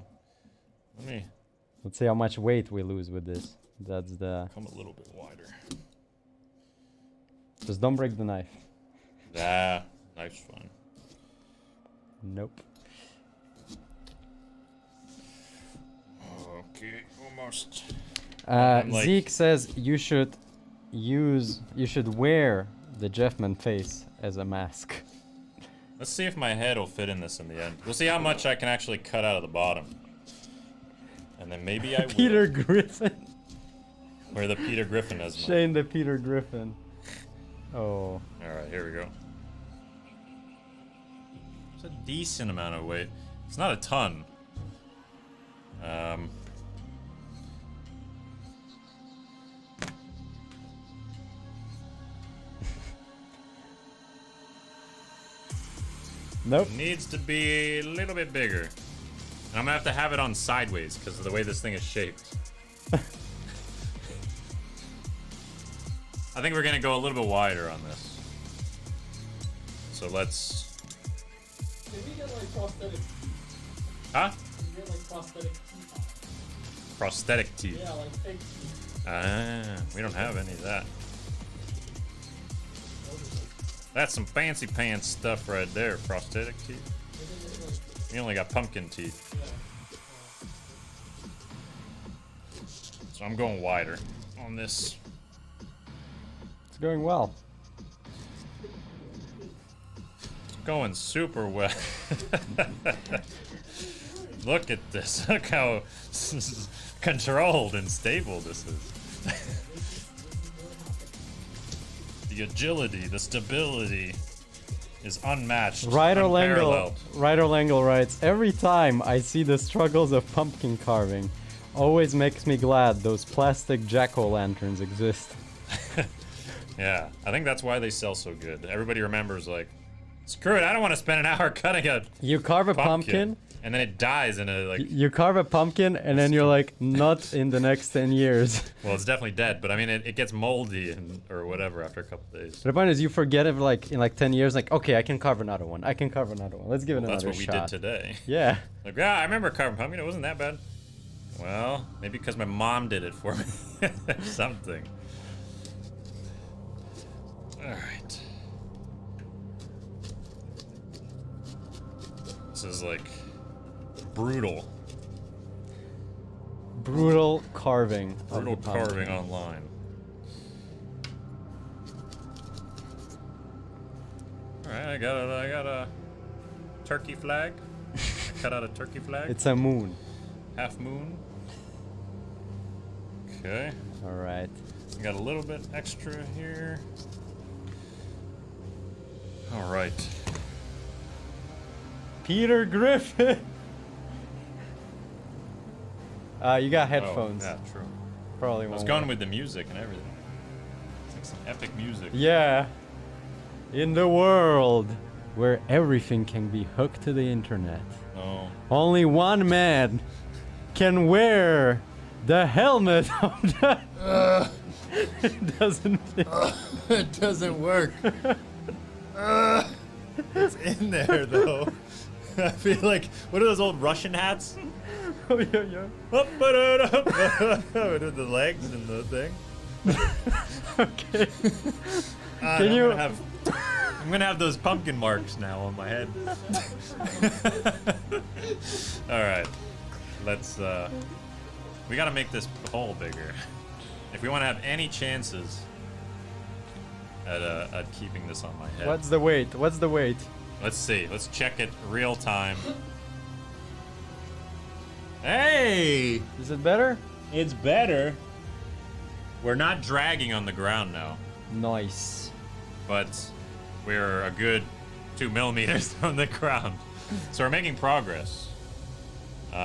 Let's see how much weight we lose with this. That's the... Come a little bit wider. Just don't break the knife. Ah, knife's fine. Nope. Okay, almost. Like... Zeke says you should wear the Jeffman face as a mask. Let's see if my head will fit in this in the end. We'll see how much I can actually cut out of the bottom. And then maybe I will. Peter Griffin. Wear the Peter Griffin as my... Shane the Peter Griffin. Oh. Alright, here we go. It's a decent amount of weight. It's not a ton. Nope. Needs to be a little bit bigger. And I'm gonna have it on sideways because of the way this thing is shaped. I think we're gonna go a little bit wider on this. So let's... Did we get like prosthetic teeth? Huh? Did we get like prosthetic teeth? Prosthetic teeth. Yeah, like fake teeth. Ah, we don't have any of that. That's some fancy pants stuff right there, prosthetic teeth. We only got pumpkin teeth. So I'm going wider on this. It's going well. It's going super well. Look at this. Look how controlled and stable this is. The agility, the stability is unmatched. Ryder Langle writes, every time I see the struggles of pumpkin carving, always makes me glad those plastic jack-o'-lanterns exist. Yeah, I think that's why they sell so good. Everybody remembers, like, screw it, I don't want to spend an hour cutting a You carve a pumpkin and then it dies in a, like... You carve a pumpkin and then you're like, not in the next 10 years. Well, it's definitely dead, but I mean, it gets moldy and, or whatever after a couple days. But the point is, you forget it like in like 10 years, like, okay, I can carve another one. I can carve another one. Let's give it another shot. That's what we did today. Yeah. Like, yeah, I remember carving pumpkin. It wasn't that bad. Well, maybe because my mom did it for me. Or something. Alright. This is like... brutal. Brutal carving. Brutal carving online. Alright, I got a turkey flag. I cut out a turkey flag. It's a moon. Half moon. Okay. Alright. I got a little bit extra here. Alright. Peter Griffin! You got headphones. Oh, yeah, true. Probably I was won't going work. with the music and everything. It's like some epic music. Yeah. In the world where everything can be hooked to the internet. Oh. Only one man can wear the helmet of the... It doesn't fit. It doesn't work. It's in there though. I feel like, what are those old Russian hats? Oh, yeah. With the legs and the thing. Okay. Can you? I'm gonna have those pumpkin marks now on my head. All right, let's. We gotta make this hole bigger if we want to have any chances at keeping this on my head. What's the weight? What's the weight? Let's see. Let's check it real time. Hey! Is it better? It's better. We're not dragging on the ground now, Nice. but we're a good 2 millimeters from the ground. So we're making progress. Maybe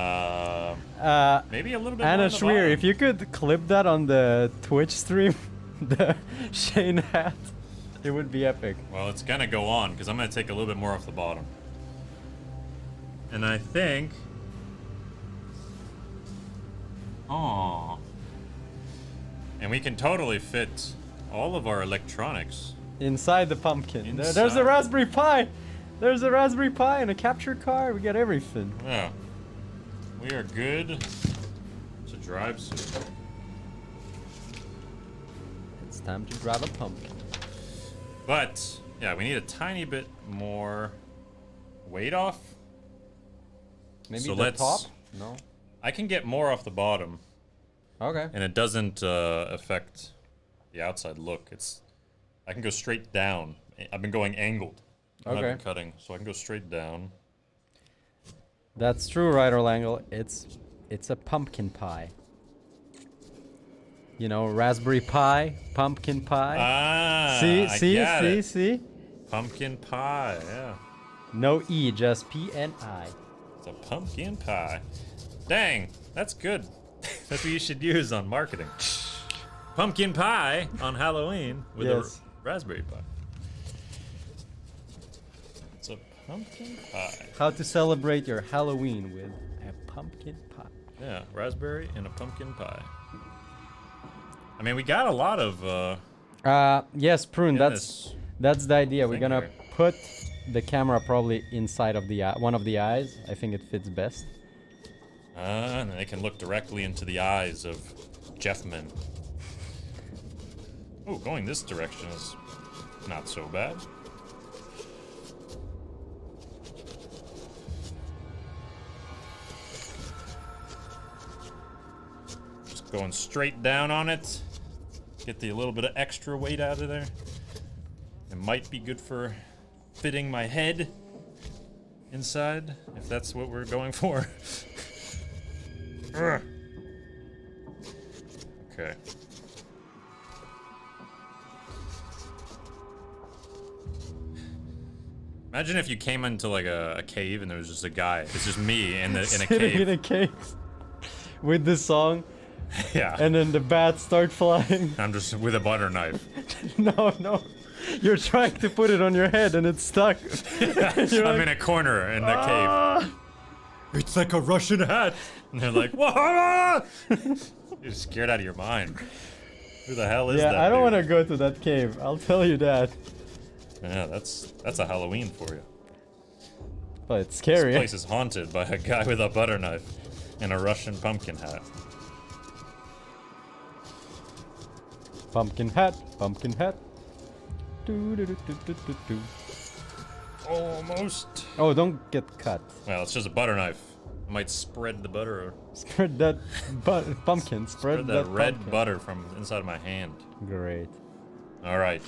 a little bit Anna more on the Schweer, bottom. if you could clip that on the Twitch stream, the Shane hat, it would be epic. Well, it's gonna go on because I'm gonna take a little bit more off the bottom. And I think... Oh. And we can totally fit all of our electronics. Inside the pumpkin. There's Inside. a Raspberry Pi! There's a Raspberry Pi and a capture card. We got everything. Yeah. We are good to drive soon. It's time to drive a pumpkin. But, yeah, we need a tiny bit more weight off. Maybe So the let's- top? No. I can get more off the bottom, Okay. and it doesn't affect the outside look. I can go straight down. I've been going angled. I've Okay. been cutting, so I can go straight down. That's true, right, Orlangle. It's a pumpkin pie. You know, Raspberry Pi, pumpkin pie. Ah, See? Pumpkin pie, yeah. No E, just P-N-I. It's a pumpkin pie. Dang, that's good. That's what you should use on marketing. Pumpkin pie on Halloween with Yes. a raspberry pie. It's a pumpkin pie. How to celebrate your Halloween with a pumpkin pie. Yeah, raspberry and a pumpkin pie. I mean, we got a lot of Yes, Prune, in that's this the idea. We're thing gonna here. put the camera probably inside of the one of the eyes. I think it fits best. and they can look directly into the eyes of Jeffman. Oh, going this direction is not so bad. Just going straight down on it. Get the little bit of extra weight out of there. It might be good for fitting my head inside, if that's what we're going for. Ugh. Okay. Imagine if you came into like a cave and there was just a guy. It's just me in a Sitting cave. in a cave with this song, Yeah. and then the bats start flying. I'm just with a butter knife. No. You're trying to put it on your head and it's stuck. You're I'm like, in a corner in the "Ah!" cave. It's like a Russian hat. And they're like, whoa! You're scared out of your mind. Who the hell is that? Yeah, I don't dude? want to go to that cave. I'll tell you that. Yeah, that's a Halloween for you. But it's This scary. place is haunted by a guy with a butter knife and a Russian pumpkin hat. Pumpkin hat, pumpkin hat. Do, do, do, do, do, do, do. Almost. Oh, don't get cut. Well, it's just a butter knife. I might spread the butter or Spread that pumpkin. Spread spread that red pumpkin. butter from inside of my hand. Great. All right.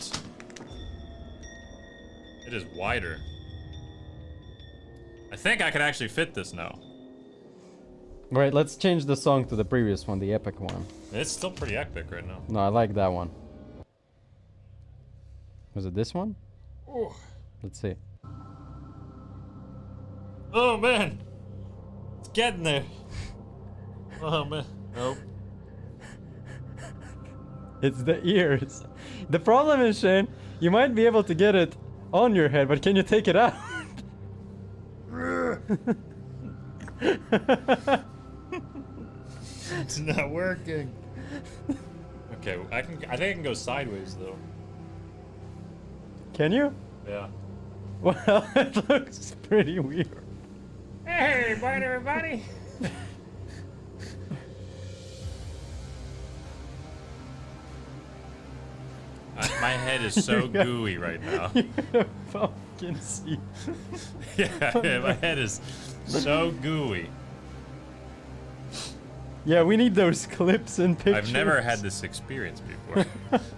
It is wider. I think I could actually fit this now. Right, let's change the song to the previous one, the epic one. It's still pretty epic right now. No, I like that one. Was it this one? Oh, Let's see. oh man. It's getting there. Oh man. Nope. It's the ears. The problem is, Shane, you might be able to get it on your head, but can you take it out? It's not working. Okay, I think I can go sideways though. Can you? Yeah. Well, it looks pretty weird. Hey, bye everybody. My head is so gooey right now. Pumpkin seed. Yeah, my head is so gooey. Yeah, we need those clips and pictures. I've never had this experience before.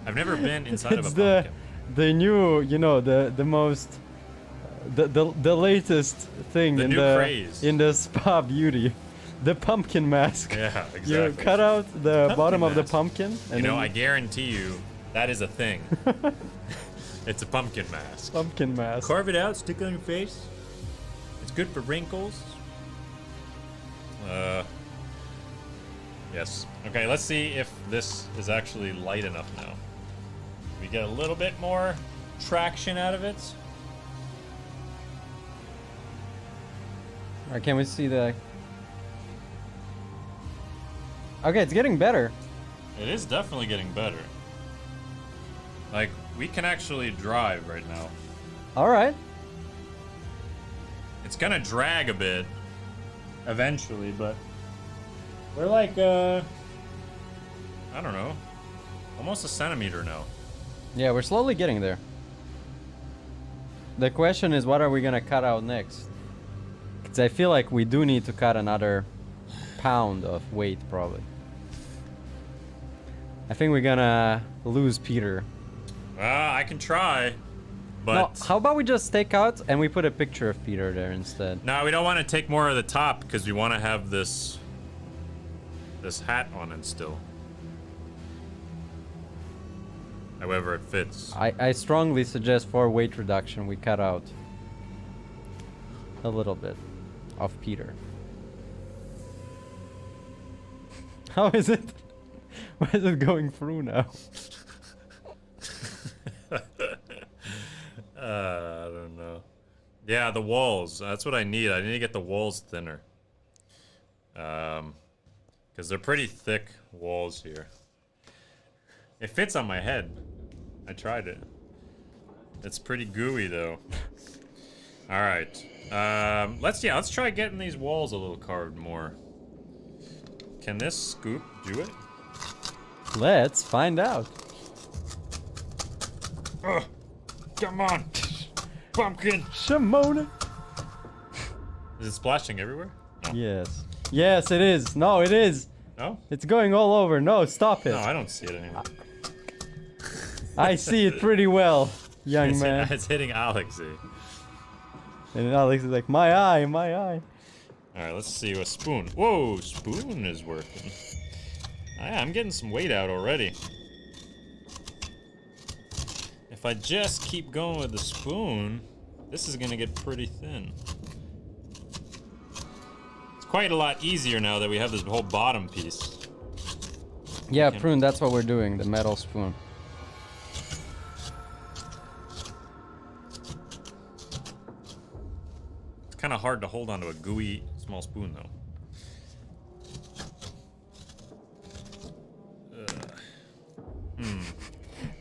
I've never been inside It's of a pumpkin. the new, you know, the most, the latest thing in new the craze. in the spa beauty, the pumpkin mask. Yeah, exactly. You cut out the Pumpkin bottom of the mask. pumpkin, and You know, then I guarantee you that is a thing. It's a pumpkin mask. pumpkin mask. Carve it out, stick it on your face. It's good for wrinkles. Yes. Okay, let's see if this is actually light enough now. We get a little bit more traction out of it. Alright, can we see the? Okay, it's getting better. It is definitely getting better. Like, we can actually drive right now. All right. It's gonna drag a bit eventually, but we're like, I don't know, almost a centimeter now. Yeah, we're slowly getting there. The question is, what are we gonna cut out next? Because I feel like we do need to cut another pound of weight, probably. I think we're gonna lose Peter. I can try, but No, how about we just take out and we put a picture of Peter there instead? no, we don't want to take more of the top because we want to have this hat on it still. However it fits. I strongly suggest for weight reduction we cut out a little bit of Peter. How is it? Why is it going through now? I don't know. Yeah, the walls. That's what I need. I need to get the walls thinner. Because they're pretty thick walls here. It fits on my head. I tried it. It's pretty gooey though. All right. Let's try getting these walls a little carved more. Can this scoop do it? Let's find out. Ugh, come on, pumpkin. Shimona. Is it splashing everywhere? No. Yes. Yes, it is. No, it is. No? It's going all over. No, stop it. No, I don't see it anymore. I see it pretty well, young man. It's hitting Alex. And Alex is like, my eye, my eye. All right, let's see. A spoon. Whoa, spoon is working. I'm getting some weight out already. If I just keep going with the spoon, this is gonna get pretty thin. It's quite a lot easier now that we have this whole bottom piece. Yeah, Prune, that's what we're doing, the metal spoon. It's kind of hard to hold onto a gooey small spoon though.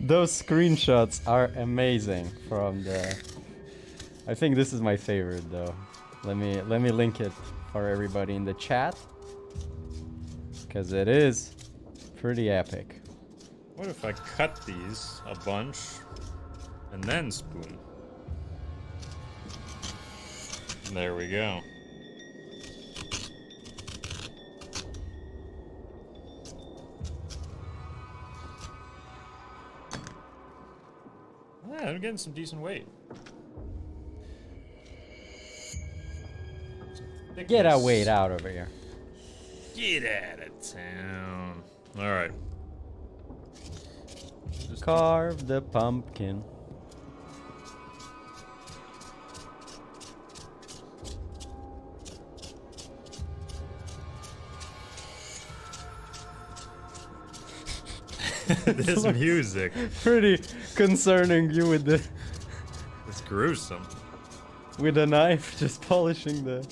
Those screenshots are amazing from the... I think this is my favorite though. Let me link it for everybody in the chat. Because it is pretty epic. What if I cut these a bunch and then spoon? There we go. Yeah, I'm getting some decent weight. Get our weight out over here. Get out of town. All right. Just Carve the pumpkin. this music. Pretty concerning you with the It's gruesome. with a knife, just polishing the.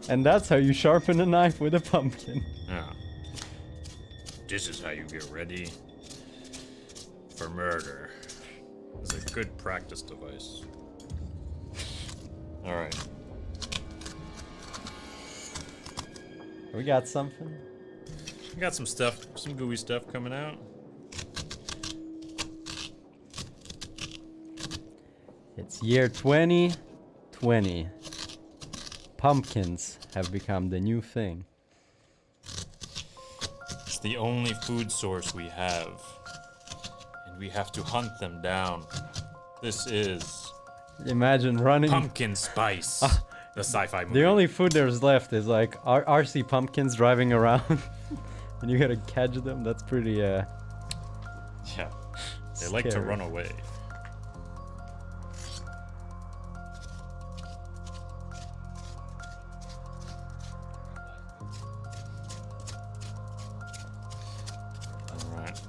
And that's how you sharpen a knife with a pumpkin. This is how you get ready for murder. It's a good practice device. Alright. We got something. We got some stuff, some gooey stuff coming out. It's year 2020. Pumpkins have become the new thing. It's the only food source we have. And we have to hunt them down. This is Imagine running. Pumpkin Spice. The sci-fi movie. The only food there's left is like RC pumpkins driving around. And you gotta catch them. That's pretty, Yeah. They like to scary. run away. Alright.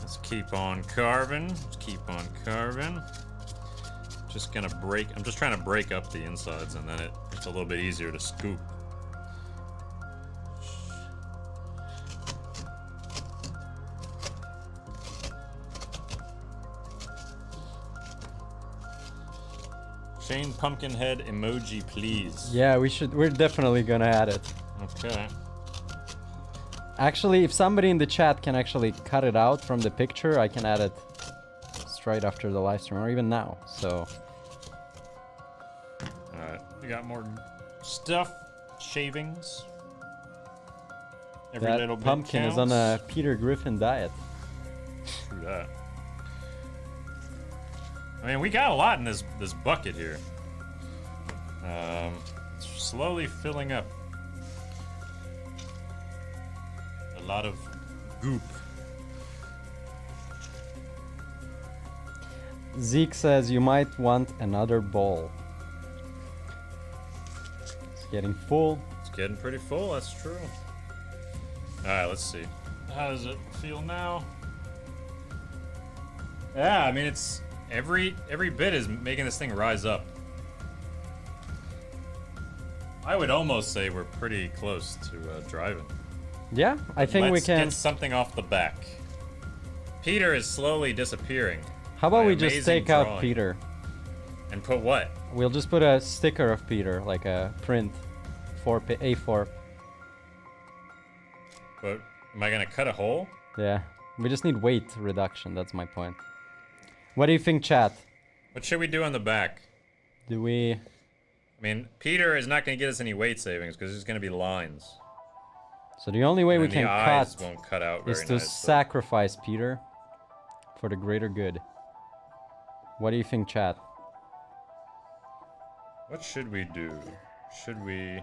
Let's keep on carving. Let's keep on carving. Just gonna break. I'm just trying to break up the insides, and then it's a little bit easier to scoop. Shane Pumpkinhead emoji, please. Yeah, we're definitely gonna add it. Okay. Actually, if somebody in the chat can actually cut it out from the picture, I can add it straight after the live stream, or even now. So. Alright, we got more stuff. Shavings. Every That little bit pumpkin is on a counts. Peter Griffin diet. True that. I mean, we got a lot in this bucket here. It's slowly filling up. A lot of goop. Zeke says you might want another bowl. It's getting full. It's getting pretty full, that's true. Alright, let's see. How does it feel now? Yeah, I mean, it's every bit is making this thing rise up. I would almost say we're pretty close to driving. Yeah, I think we Let's can. get something off the back. Peter is slowly disappearing. How about by we just amazing take out drawing. Peter? And put what? We'll just put a sticker of Peter, like a print, A4. But am I gonna cut a hole? Yeah, we just need weight reduction. That's my point. What do you think, chat? What should we do on the back? Do we? I mean, Peter is not gonna get us any weight savings because there's gonna be lines. So the only way we And can the eyes cut won't cut out very is to nice, so- sacrifice Peter for the greater good. What do you think, chat? What should we do? Should we?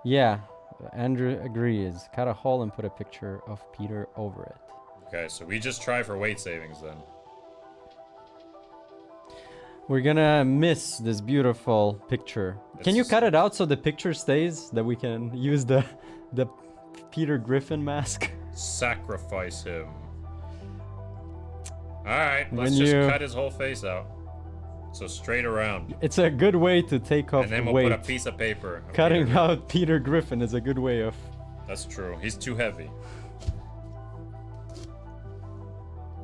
Yeah, Andrew agrees. Cut a hole and put a picture of Peter over it. Okay, so we just try for weight savings then. We're gonna miss this beautiful picture. Can you It's- cut it out so the picture stays? That we can use the Peter Griffin mask? Sacrifice him. Alright, When let's just you- cut his whole face out. So straight around. It's a good way to take off And then we'll weight. put a piece of paper. of Cutting Peter. out Peter Griffin is a good way of... That's true. He's too heavy.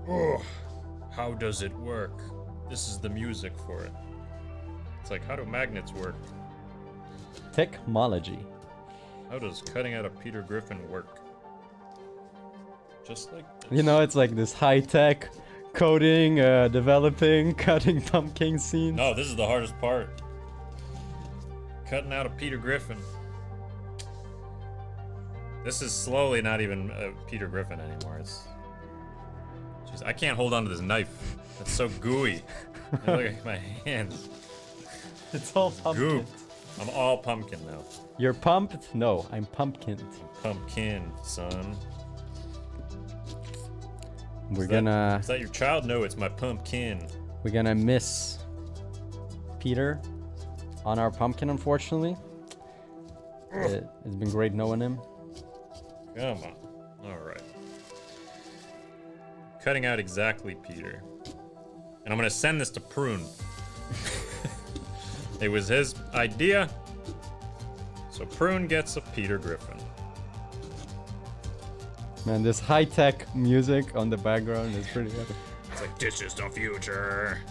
Oh, how does it work? This is the music for it. It's like, how do magnets work? Technology. How does cutting out a Peter Griffin work? Just like this. You know, it's like this high-tech coding, developing, cutting pumpkin scenes. No, this is the hardest part. Cutting out a Peter Griffin. This is slowly not even Peter Griffin anymore. It's... Jeez, I can't hold on to this knife. It's so gooey. Look at my hands. It's all pumpkin. Goop. I'm all pumpkin now. You're pumped? No, I'm pumpkin. Pumpkin, son. We're Is gonna... that your child? No, it's my pumpkin. We're gonna miss Peter on our pumpkin, unfortunately. It's been great knowing him. Come on. Alright. Cutting out exactly Peter. And I'm gonna send this to Prune. It was his idea. So Prune gets a Peter Griffin. Man, this high-tech music on the background is pretty good. It's like, this is the future.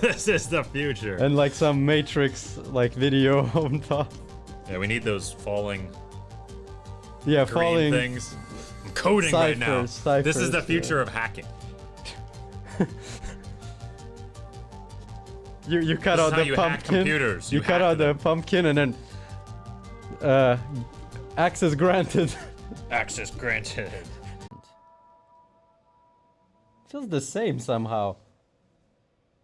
This is the future. And like some Matrix like video on top. Yeah, we need those falling Yeah, green falling things. I'm coding right now. This is the future of hacking. You cut This is out how the you hack pumpkin. computers. You cut hack out the them. pumpkin and then access granted. Access granted. Feels the same somehow.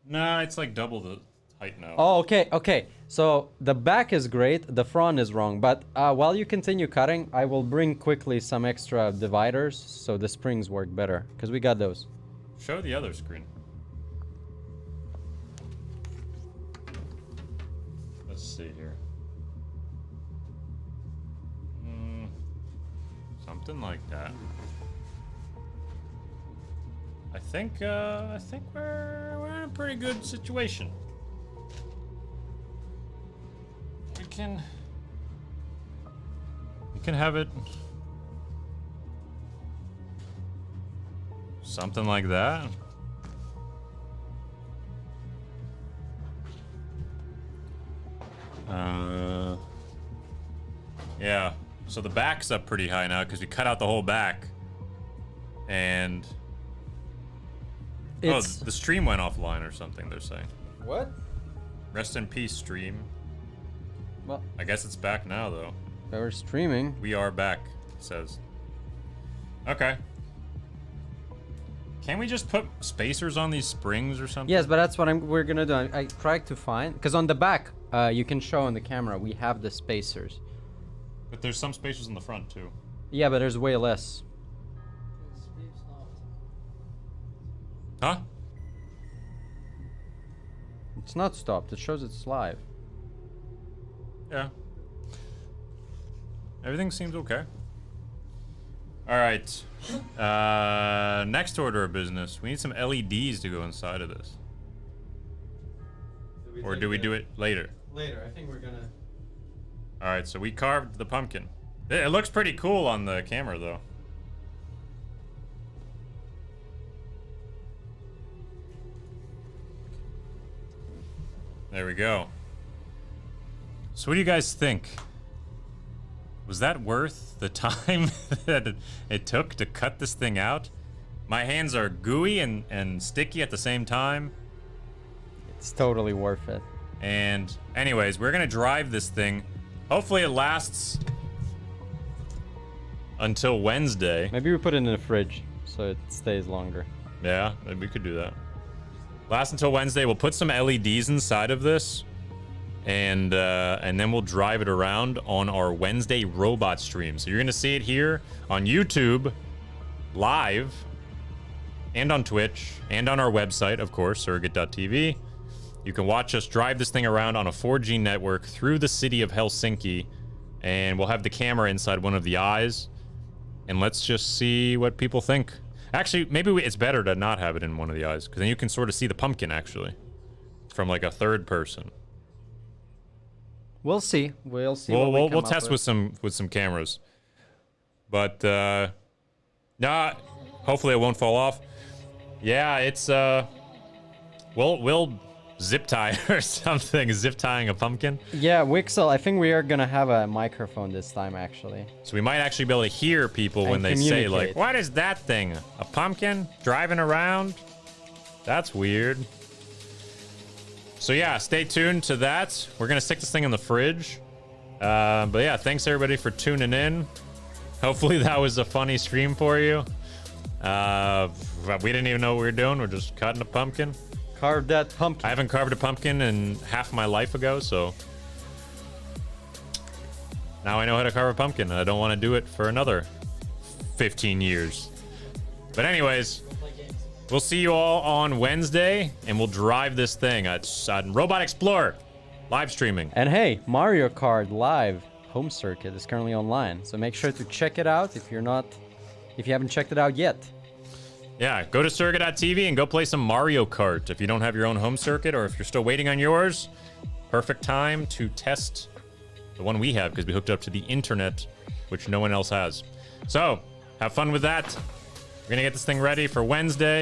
Nah, it's like double the height now. Oh, okay. So the back is great, the front is wrong. But while you continue cutting, I will bring quickly some extra dividers so the springs work better. Because we got those. Show the other screen. Let's see here. Something like that. I think we're in a pretty good situation. We can have it something like that. Yeah. So the back's up pretty high now because we cut out the whole back. And the stream went offline or something, they're saying. What? Rest in peace, stream. Well, I guess it's back now, though. they were streaming. We are back, it says. Okay. Can we just put spacers on these springs or something? Yes, but that's what we're gonna do. I tried to find, because on the back, you can show on the camera, we have the spacers. But there's some spacers in the front, too. Yeah, but there's way less. Huh? It's not stopped, it shows it's live. Yeah. Everything seems okay. Alright. Next order of business. We need some LEDs to go inside of this. Or do we do it later? Later, I think we're gonna... Alright, so we carved the pumpkin. It looks pretty cool on the camera, though. There we go. So what do you guys think? Was that worth the time that it took to cut this thing out? My hands are gooey and sticky at the same time. It's totally worth it. And anyways, we're gonna drive this thing. Hopefully it lasts until Wednesday. Maybe we put it in the fridge so it stays longer. Yeah, maybe we could do that. Last until Wednesday. We'll put some LEDs inside of this, and then we'll drive it around on our Wednesday robot stream. So you're gonna see it here on YouTube, live, and on Twitch, and on our website, of course, Surrogate.tv. You can watch us drive this thing around on a 4G network through the city of Helsinki, and we'll have the camera inside one of the eyes, and let's just see what people think. Actually, maybe it's better to not have it in one of the eyes, because then you can sort of see the pumpkin, actually, from like a third person. We'll see. We'll see. We'll test with some cameras, but nah, hopefully it won't fall off. Yeah, it's we'll zip tie or something. Zip tying a pumpkin. Yeah, Wixel, I think we are gonna have a microphone this time, actually. So we might actually be able to hear people when they say, like, what is that thing? A pumpkin driving around? That's weird. So yeah, stay tuned to that. We're gonna stick this thing in the fridge. But yeah, thanks everybody for tuning in. Hopefully that was a funny stream for you. We didn't even know what we were doing. We're just cutting a pumpkin. Carve that pumpkin. I haven't carved a pumpkin in half my life ago, so now I know how to carve a pumpkin. I don't want to do it for another 15 years. But anyways, we'll see you all on Wednesday, and we'll drive this thing at Robot Explorer live streaming. And hey, Mario Kart Live Home Circuit is currently online, so make sure to check it out if you haven't checked it out yet. Yeah, go to Surroga.tv and go play some Mario Kart. If you don't have your own home circuit or if you're still waiting on yours, perfect time to test the one we have because we hooked up to the internet, which no one else has. So, have fun with that. We're going to get this thing ready for Wednesday.